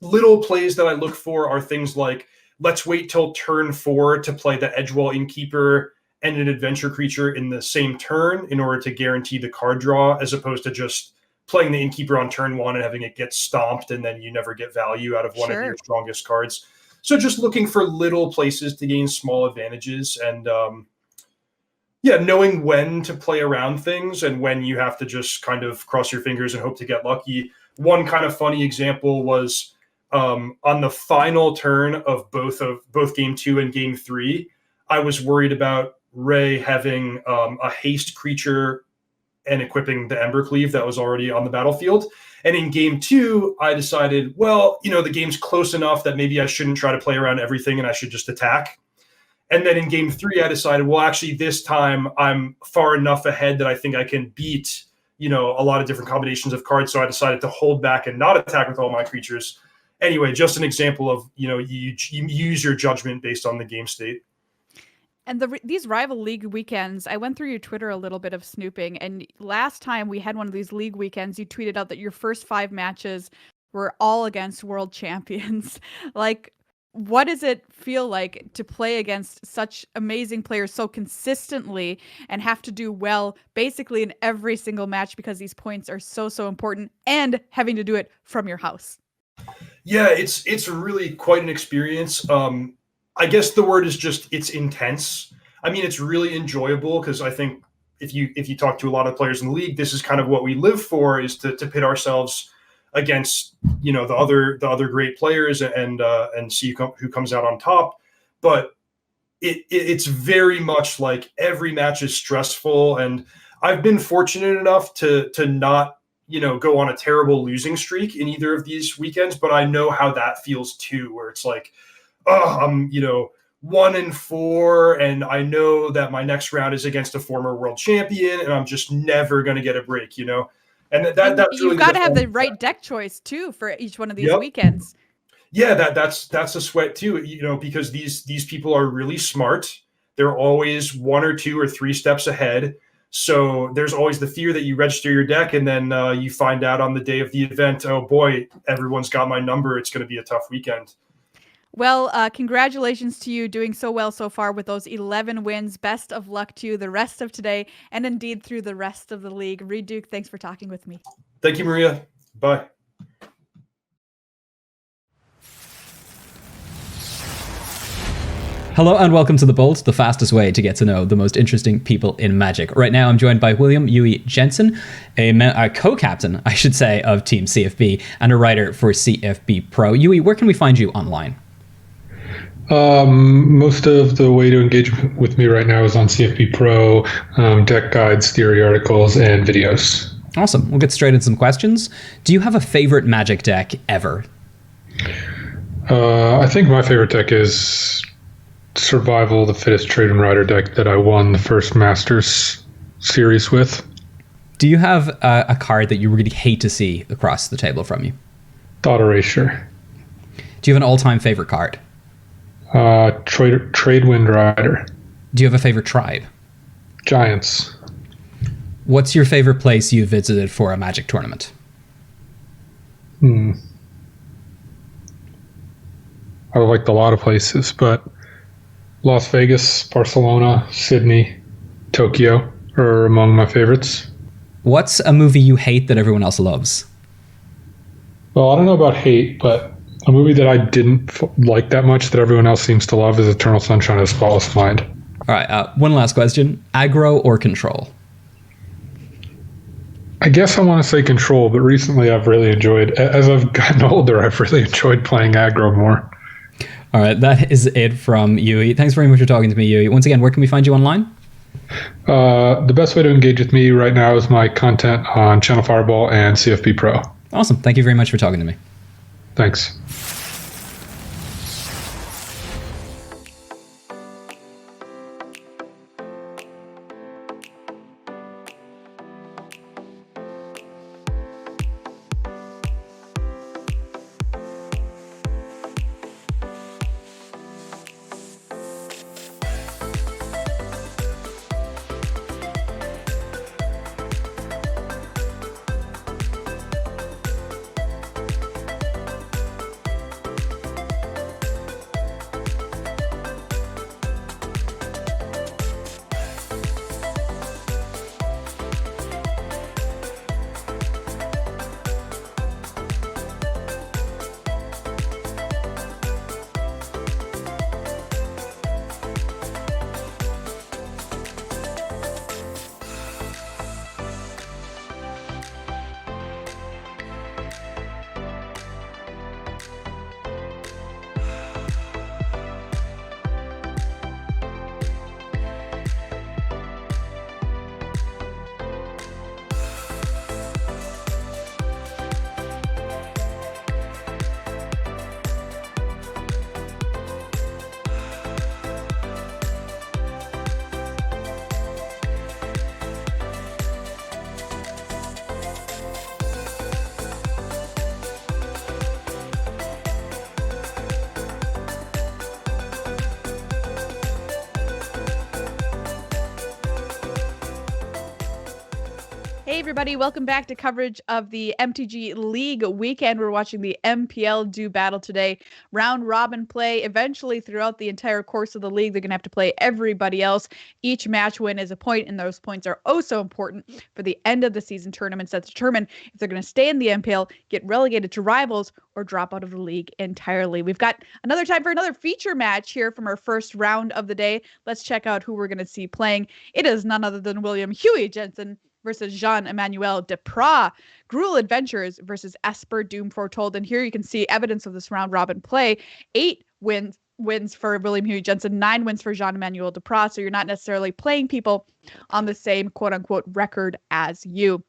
little plays that I look for are things like, let's wait till turn 4 to play the Edgewall Innkeeper and an adventure creature in the same turn in order to guarantee the card draw, as opposed to just playing the Innkeeper on turn 1 and having it get stomped and then you never get value out of one of your strongest cards. So just looking for little places to gain small advantages and, knowing when to play around things and when you have to just kind of cross your fingers and hope to get lucky. One kind of funny example was on the final turn of both game 2 and game 3, I was worried about Rei having a haste creature and equipping the Embercleave that was already on the battlefield. And in game 2, I decided, well, the game's close enough that maybe I shouldn't try to play around everything and I should just attack. And then in game 3, I decided, well, actually this time I'm far enough ahead that I think I can beat, a lot of different combinations of cards. So I decided to hold back and not attack with all my creatures. Anyway, just an example of, you use your judgment based on the game state. And these rival league weekends, I went through your Twitter a little bit of snooping, and last time we had one of these league weekends, you tweeted out that your first 5 matches were all against world champions. Like, what does it feel like to play against such amazing players so consistently and have to do well basically in every single match because these points are so, so important, and having to do it from your house? Yeah, it's really quite an experience. I guess the word is just it's intense. I mean, it's really enjoyable because I think if you talk to a lot of players in the league, this is kind of what we live for, is to pit ourselves against the other great players and see who comes out on top. But it's very much like every match is stressful, and I've been fortunate enough to not go on a terrible losing streak in either of these weekends, but I know how that feels too, where it's like, oh, I'm 1-4, and I know that my next round is against a former world champion, and I'm just never going to get a break, And that's you've got to have the right deck choice too for each one of these weekends. Yeah, that's a sweat too, because these people are really smart. They're always 1 or 2 or 3 steps ahead. So there's always the fear that you register your deck and then you find out on the day of the event, oh boy, everyone's got my number. It's going to be a tough weekend. Well, congratulations to you doing so well so far with those 11 wins. Best of luck to you the rest of today and indeed through the rest of the league. Reid Duke, thanks for talking with me. Thank you, Maria. Bye. Hello and welcome to The Bolt, the fastest way to get to know the most interesting people in Magic. Right now I'm joined by William Yui Jensen, a co-captain, I should say, of Team CFB and a writer for CFB Pro. Yui, where can we find you online? Most of the way to engage with me right now is on CFB Pro, deck guides, theory articles, and videos. Awesome. We'll get straight into some questions. Do you have a favorite Magic deck ever? I think my favorite deck is Survival, the Fittest Trade and Rider deck that I won the first Masters series with. Do you have a card that you really hate to see across the table from you? Thought Erasure. Do you have an all-time favorite card? Tradewind Rider. Do you have a favorite tribe? Giants. What's your favorite place you visited for a Magic tournament? I liked a lot of places, but Las Vegas, Barcelona, Sydney, Tokyo are among my favorites. What's a movie you hate that everyone else loves? Well, I don't know about hate, but a movie that I didn't like that much that everyone else seems to love is Eternal Sunshine of the Spotless Mind. All right, one last question. Aggro or Control? I guess I want to say Control, but recently I've really enjoyed, as I've gotten older, I've really enjoyed playing aggro more. All right, that is it from Yui. Thanks very much for talking to me, Yui. Once again, where can we find you online? The best way to engage with me right now is my content on Channel Fireball and CFP Pro. Awesome. Thank you very much for talking to me. Thanks. Hey everybody, welcome back to coverage of the MTG League weekend. We're watching the MPL do battle today. Round robin play. Eventually throughout the entire course of the league, they're going to have to play everybody else. Each match win is a point, and those points are oh so important for the end of the season tournaments that determine if they're going to stay in the MPL, get relegated to rivals, or drop out of the league entirely. We've got another time for another feature match here from our first round of the day. Let's check out who we're going to see playing. It is none other than William Huey Jensen versus Jean-Emmanuel Depras. Gruul Adventures versus Esper Doom Foretold. And here you can see evidence of this round robin play. 8 wins for William Huey Jensen, 9 wins for Jean-Emmanuel Depras. So you're not necessarily playing people on the same quote unquote record as you.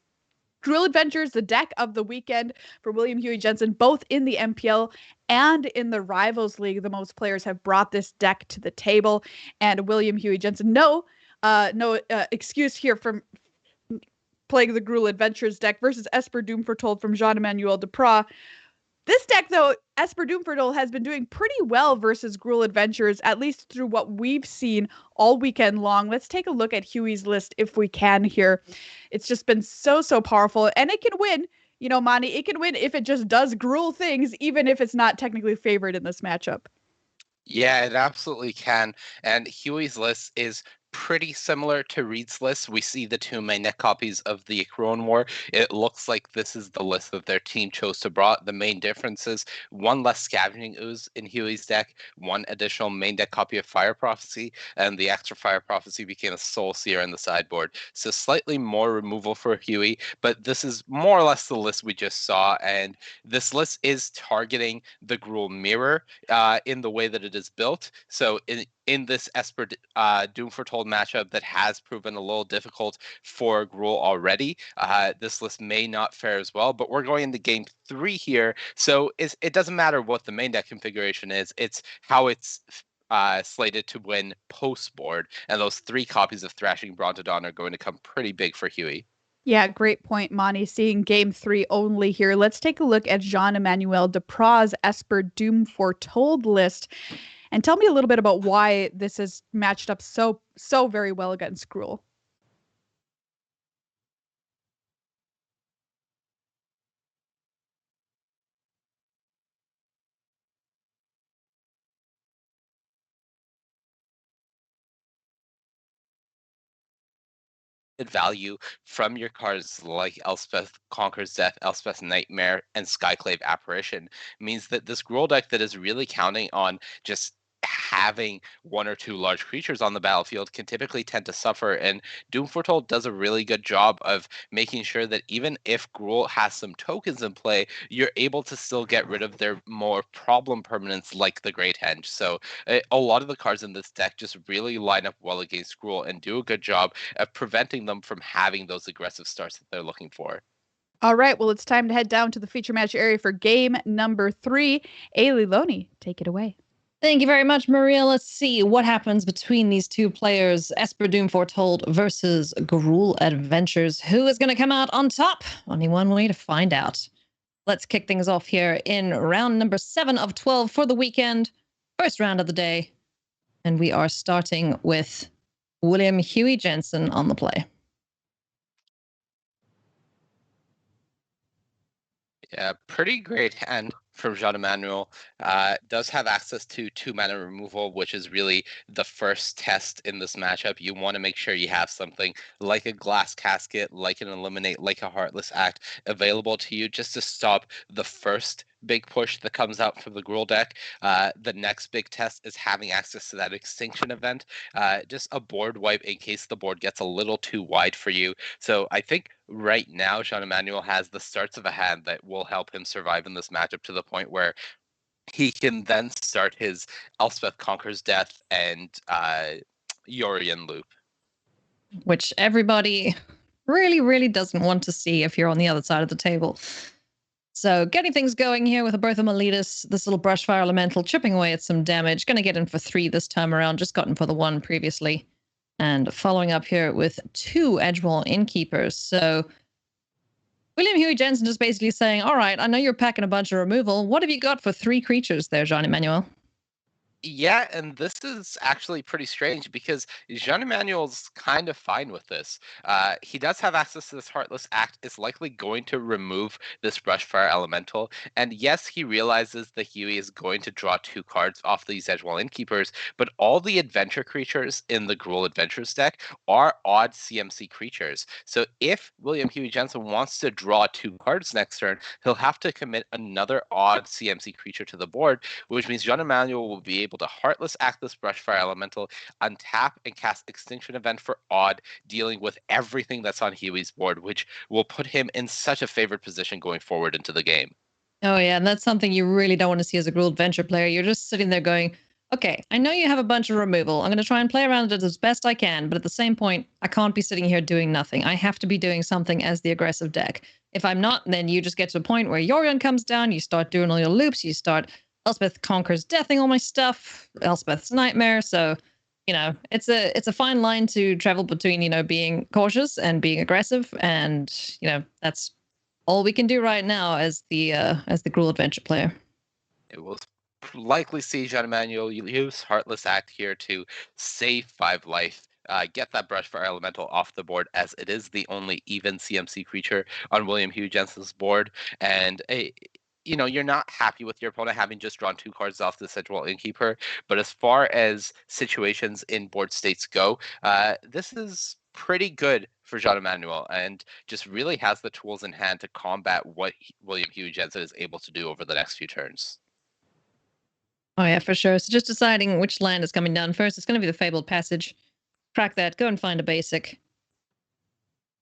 Gruul Adventures, the deck of the weekend for William Huey Jensen, both in the MPL and in the Rivals League. The most players have brought this deck to the table. And William Huey Jensen, no excuse here from playing the Gruul Adventures deck versus Esper Doom Foretold from Jean-Emmanuel Depras. This deck, though, Esper Doom Foretold has been doing pretty well versus Gruul Adventures, at least through what we've seen all weekend long. Let's take a look at Huey's list if we can here. It's just been so powerful, and it can win. You know, Monty, it can win if it just does Gruul things, even if it's not technically favored in this matchup. Yeah, it absolutely can. And Huey's list is pretty similar to Reid's list. We see the two main deck copies of the Throne War. It looks like this is the list that their team chose to bring. The main difference is one less Scavenging Ooze in Huey's deck, one additional main deck copy of Fire Prophecy, and the extra Fire Prophecy became a Soul Seer in the sideboard. So slightly more removal for Huey, but this is more or less the list we just saw, and this list is targeting the Gruul Mirror in the way that it is built. So in this Esper Doom Foretold matchup that has proven a little difficult for Gruul already, this list may not fare as well, but we're going into game 3 here, so it doesn't matter what the main deck configuration is, it's how it's slated to win post-board, and those 3 copies of Thrashing Brontodon are going to come pretty big for Huey. Yeah, great point, Monty. Seeing game 3 only here. Let's take a look at Jean-Emmanuel Depras' Esper Doom Foretold list. And tell me a little bit about why this is matched up so very well against Gruul. value from your cards like Elspeth Conquers Death, Elspeth Nightmare, and Skyclave Apparition means that this Gruul deck that is really counting on just having one or two large creatures on the battlefield can typically tend to suffer, and Doom Foretold does a really good job of making sure that even if Gruul has some tokens in play, you're able to still get rid of their more problem permanents like the Great Henge. So a lot of the cards in this deck just really line up well against Gruul and do a good job of preventing them from having those aggressive starts that they're looking for. All right, well, it's time to head down to the feature match area for game number 3. Ailey Loney, take it away. Thank you very much, Maria. Let's see what happens between these two players, Esper Doom Foretold versus Gruul Adventures. Who is going to come out on top? Only one way to find out. Let's kick things off here in round number 7 of 12 for the weekend. First round of the day. And we are starting with William Huey Jensen on the play. Yeah, pretty great hand from Jean-Emmanuel. Does have access to 2-mana removal, which is really the first test in this matchup. You want to make sure you have something like a Glass Casket, like an Eliminate, like a Heartless Act available to you just to stop the first big push that comes out from the Gruul deck. The next big test is having access to that Extinction event, just a board wipe in case the board gets a little too wide for you. So I think right now Jean-Emmanuel has the starts of a hand that will help him survive in this matchup to the point where he can then start his Elspeth Conquers Death and Yorion loop. Which everybody really, really doesn't want to see if you're on the other side of the table. So getting things going here with a Bertha Miletus, this little Brushfire Elemental, chipping away at some damage. Going to get in for 3 this time around, just gotten for the 1 previously. And following up here with 2 Edgewall Innkeepers. So William Huey Jensen just basically saying, all right, I know you're packing a bunch of removal. What have you got for 3 creatures there, Jean-Emmanuel? Yeah, and this is actually pretty strange because Jean-Emmanuel's kind of fine with this. He does have access to this Heartless Act, is likely going to remove this Brushfire Elemental, and yes, he realizes that Huey is going to draw 2 cards off these Edgewall Innkeepers, but all the adventure creatures in the Gruul Adventures deck are odd CMC creatures. So if William Huey Jensen wants to draw 2 cards next turn, he'll have to commit another odd CMC creature to the board, which means Jean-Emmanuel will be able to Heartless Act this Brushfire Elemental, untap and cast Extinction Event for odd, dealing with everything that's on Huey's board, which will put him in such a favored position going forward into the game. Oh yeah, and that's something you really don't want to see as a Gruul Adventure player. You're just sitting there going, okay, I know you have a bunch of removal. I'm going to try and play around it as best I can, but at the same point, I can't be sitting here doing nothing. I have to be doing something as the aggressive deck. If I'm not, then you just get to a point where Yorion comes down, you start doing all your loops, you start Elspeth Conquers Deathing all my stuff, Elspeth's Nightmare. So, it's a fine line to travel between, being cautious and being aggressive. And, that's all we can do right now as the Gruul Adventure player. It will likely see Jean-Emmanuel use Heartless Act here to save 5 life. Get that Brushfire Elemental off the board, as it is the only even CMC creature on William Huey Jensen's board. And you're not happy with your opponent having just drawn 2 cards off the Edgewall Innkeeper. But as far as situations in board states go, this is pretty good for Jean-Emmanuel and just really has the tools in hand to combat what William Huey Jensen is able to do over the next few turns. Oh yeah, for sure. So just deciding which land is coming down first. It's going to be the Fabled Passage. Crack that, go and find a basic.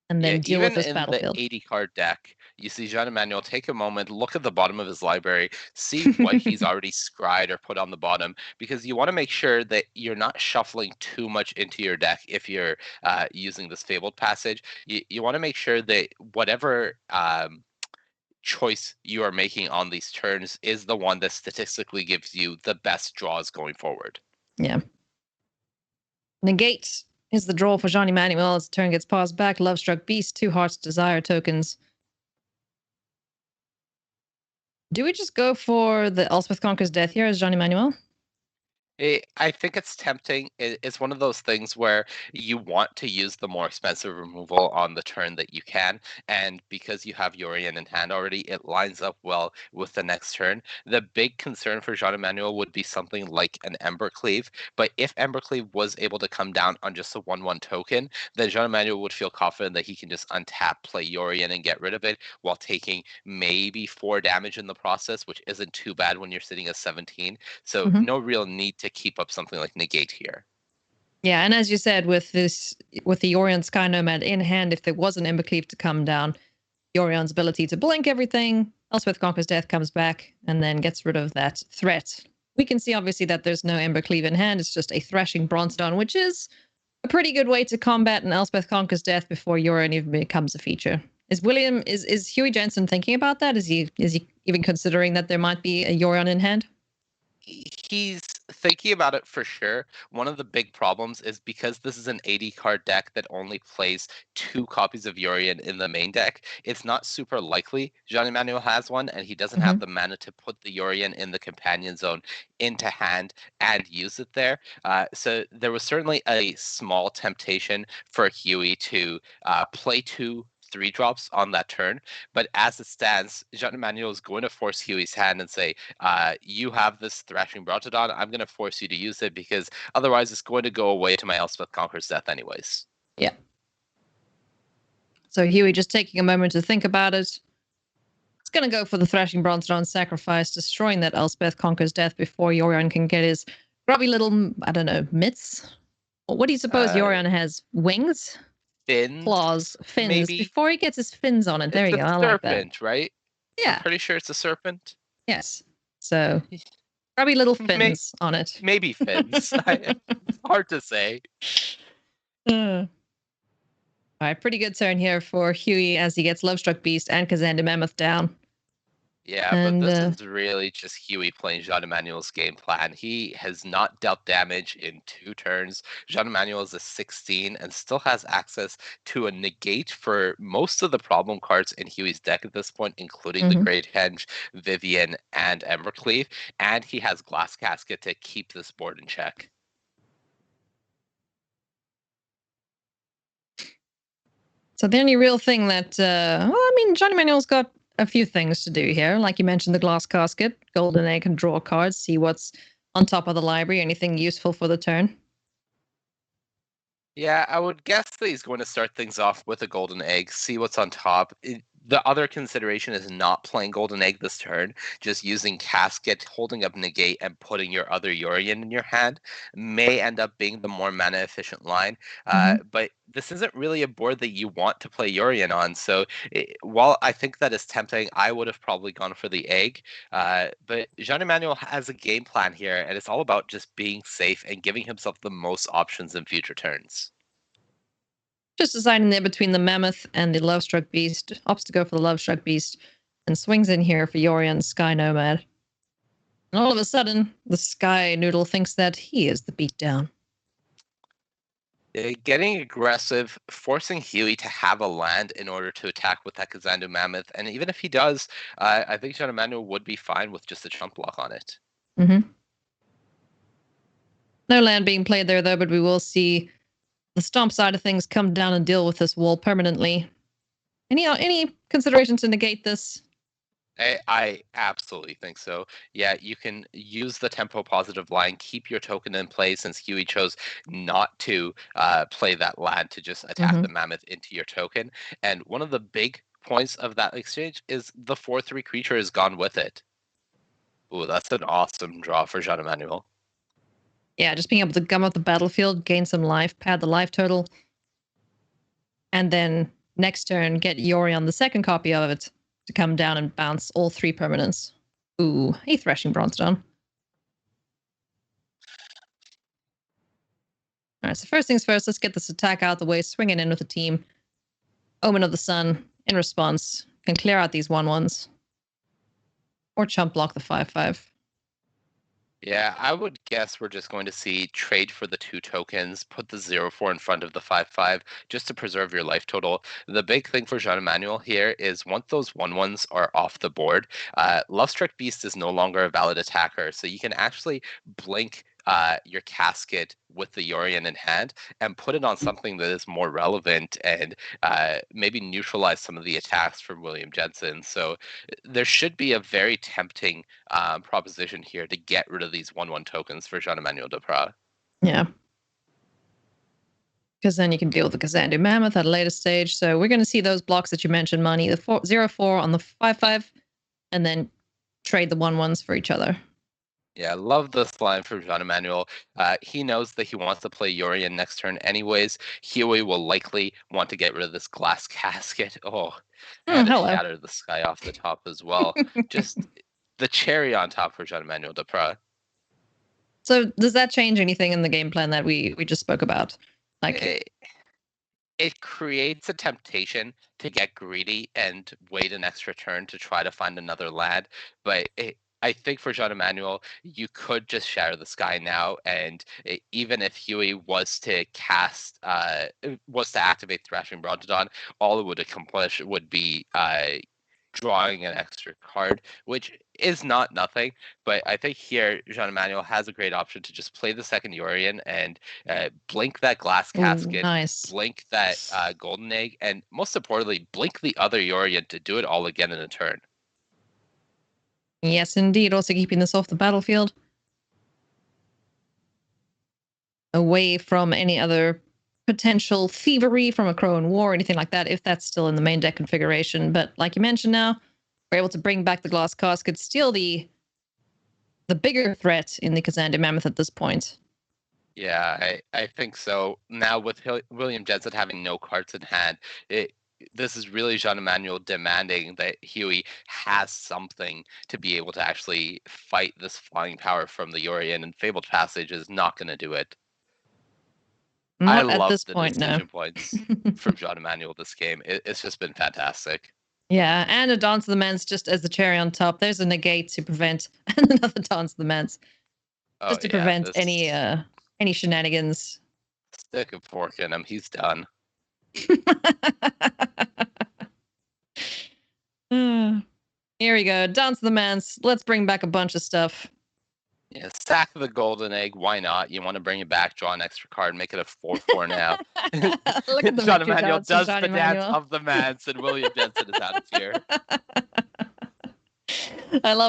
And then deal with this battlefield. Even in the 80-card deck, you see Jean-Emmanuel take a moment, look at the bottom of his library, see what he's already scried or put on the bottom, because you want to make sure that you're not shuffling too much into your deck if you're using this Fabled Passage. You want to make sure that whatever choice you are making on these turns is the one that statistically gives you the best draws going forward. Yeah. Negate is the draw for Jean-Emmanuel as the turn gets paused back. Lovestruck Beast, 2 Heart's Desire tokens. Do we just go for the Elspeth Conquers Death here as Jean-Emmanuel? I think it's tempting. It's one of those things where you want to use the more expensive removal on the turn that you can, and because you have Yorion in hand already, it lines up well with the next turn. The big concern for Jean Emmanuel would be something like an Embercleave, but if Embercleave was able to come down on just a 1/1 token, then Jean Emmanuel would feel confident that he can just untap, play Yorion, and get rid of it while taking maybe 4 damage in the process, which isn't too bad when you're sitting at 17. So no real need to keep up something like Negate here. Yeah, and as you said, with the Yorion Sky Nomad in hand, if there was an Embercleave to come down, Yorion's ability to blink everything, Elspeth Conquers Death comes back and then gets rid of that threat. We can see obviously that there's no Embercleave in hand, it's just a Thrashing Bronzestone, which is a pretty good way to combat an Elspeth Conquers Death before Yorion even becomes a feature. Is Huey Jensen thinking about that? Is he even considering that there might be a Yorion in hand? He's thinking about it for sure. One of the big problems is because this is an 80 card deck that only plays 2 copies of Yorion in the main deck, it's not super likely Jean Emmanuel has one, and he doesn't have the mana to put the Yorion in the companion zone into hand and use it there. So there was certainly a small temptation for Huey to play 2 3-drops on that turn, but as it stands, Jean Emmanuel is going to force Huey's hand and say, you have this Thrashing Brontodon, I'm going to force you to use it because otherwise it's going to go away to my Elspeth Conquers Death anyways. Yeah. So Huey just taking a moment to think about it. It's going to go for the Thrashing Brontodon sacrifice, destroying that Elspeth Conquers Death before Yorion can get his grubby little, I don't know, mitts? What do you suppose Yorion has? Wings? Fins? Claws, fins. Maybe. Before he gets his fins on it. There you go. I like that. Serpent, right? Yeah. I'm pretty sure it's a serpent. Yes. So, grubby little fins on it. Maybe fins. It's hard to say. All right, pretty good turn here for Huey as he gets Lovestruck Beast and Kazanda Mammoth down. Yeah, but this is really just Huey playing Jean Emmanuel's game plan. He has not dealt damage in 2 turns. Jean Emmanuel is a 16 and still has access to a negate for most of the problem cards in Huey's deck at this point, including the Great Henge, Vivian, and Embercleave. And he has Glass Casket to keep this board in check. So the only real thing that, Jean Emmanuel's got a few things to do here. Like you mentioned, the Glass Casket, Golden Egg can draw cards, see what's on top of the library, anything useful for the turn. Yeah, I would guess that he's going to start things off with a Golden Egg, see what's on top. The other consideration is not playing Golden Egg this turn, just using Casket, holding up Negate, and putting your other Yorion in your hand may end up being the more mana efficient line. But this isn't really a board that you want to play Yorion on. So while I think that is tempting, I would have probably gone for the egg. But Jean Emmanuel has a game plan here, and it's all about just being safe and giving himself the most options in future turns. Just deciding there between the Mammoth and the Lovestruck Beast. Opts to go for the Lovestruck Beast and swings in here for Yorion Sky Nomad. And all of a sudden, the Sky Noodle thinks that he is the beatdown. Getting aggressive, forcing Huey to have a land in order to attack with that Kazandu Mammoth. And even if he does, I think Jean Emmanuel would be fine with just a chump block on it. No land being played there, though, but we will see the Stomp side of things come down and deal with this wall permanently. Any consideration to negate this? I absolutely think so. Yeah, you can use the tempo positive line, keep your token in play since Huey chose not to play that land to just attack the Mammoth into your token. And one of the big points of that exchange is the 4/3 creature is gone with it. Ooh, that's an awesome draw for Jean Emmanuel. Yeah, just being able to gum up the battlefield, gain some life, pad the life total, and then next turn get Yorion the second copy of it to come down and bounce all 3 permanents. Ooh, a Thrashing Bronzestone. All right, so first things first, let's get this attack out the way, swinging in with the team. Omen of the Sun, in response, can clear out these 1/1s. Or chump block the 5/5. Yeah, I would guess we're just going to see trade for the 2 tokens, put the 0/4 in front of the 5/5 just to preserve your life total. The big thing for Jean Emmanuel here is once those 1/1s are off the board, Lovestruck Beast is no longer a valid attacker, so you can actually blink your casket with the Yorion in hand and put it on something that is more relevant and maybe neutralize some of the attacks from William Jensen. So there should be a very tempting proposition here to get rid of these 1/1 tokens for Jean-Emmanuel Duprat. Yeah. Because then you can deal with the Kazandu Mammoth at a later stage. So we're going to see those blocks that you mentioned, Money, the 0/4 on the 5/5, and then trade the 1/1s for each other. Yeah, I love this line from Jean-Emmanuel. He knows that he wants to play Yorion next turn anyways. Huey will likely want to get rid of this glass casket. Oh, and to shatter the sky off the top as well. Just the cherry on top for Jean-Emmanuel Duprat. So does that change anything in the game plan that we just spoke about? Like it creates a temptation to get greedy and wait an extra turn to try to find another land. But I think for Jean-Emmanuel, you could just shatter the sky now, and even if Huey was to activate Thrashing Brontodon, all it would accomplish would be drawing an extra card, which is not nothing. But I think here Jean-Emmanuel has a great option to just play the second Yorion and blink that glass casket, blink that golden egg, and most importantly, blink the other Yorion to do it all again in a turn. Yes, indeed. Also keeping this off the battlefield, away from any other potential thievery from a Crow and War or anything like that, if that's still in the main deck configuration. But like you mentioned now, we're able to bring back the glass casket, still the bigger threat in the Kazandu Mammoth at this point. Yeah, I think so. Now with William Jensen having no cards in hand, this is really Jean-Emmanuel demanding that Huey has something to be able to actually fight this flying power from the Yorion, and Fabled Passage is not going to do it. Not I at love this the point, decision no. points from Jean-Emmanuel this game. It's just been fantastic. Yeah, and a Dance of the Mans just as the cherry on top. There's a negate to prevent, and another Dance of the Mans just to prevent any shenanigans. Stick a fork in him. He's done. Here we go. Dance of the Mans. Let's bring back a bunch of stuff. Yeah, sack the golden egg. Why not? You want to bring it back, draw an extra card, make it a 4/4 now. Look at the Jean-Emmanuel does the dance of the Mans, and William Jensen is out of here. I love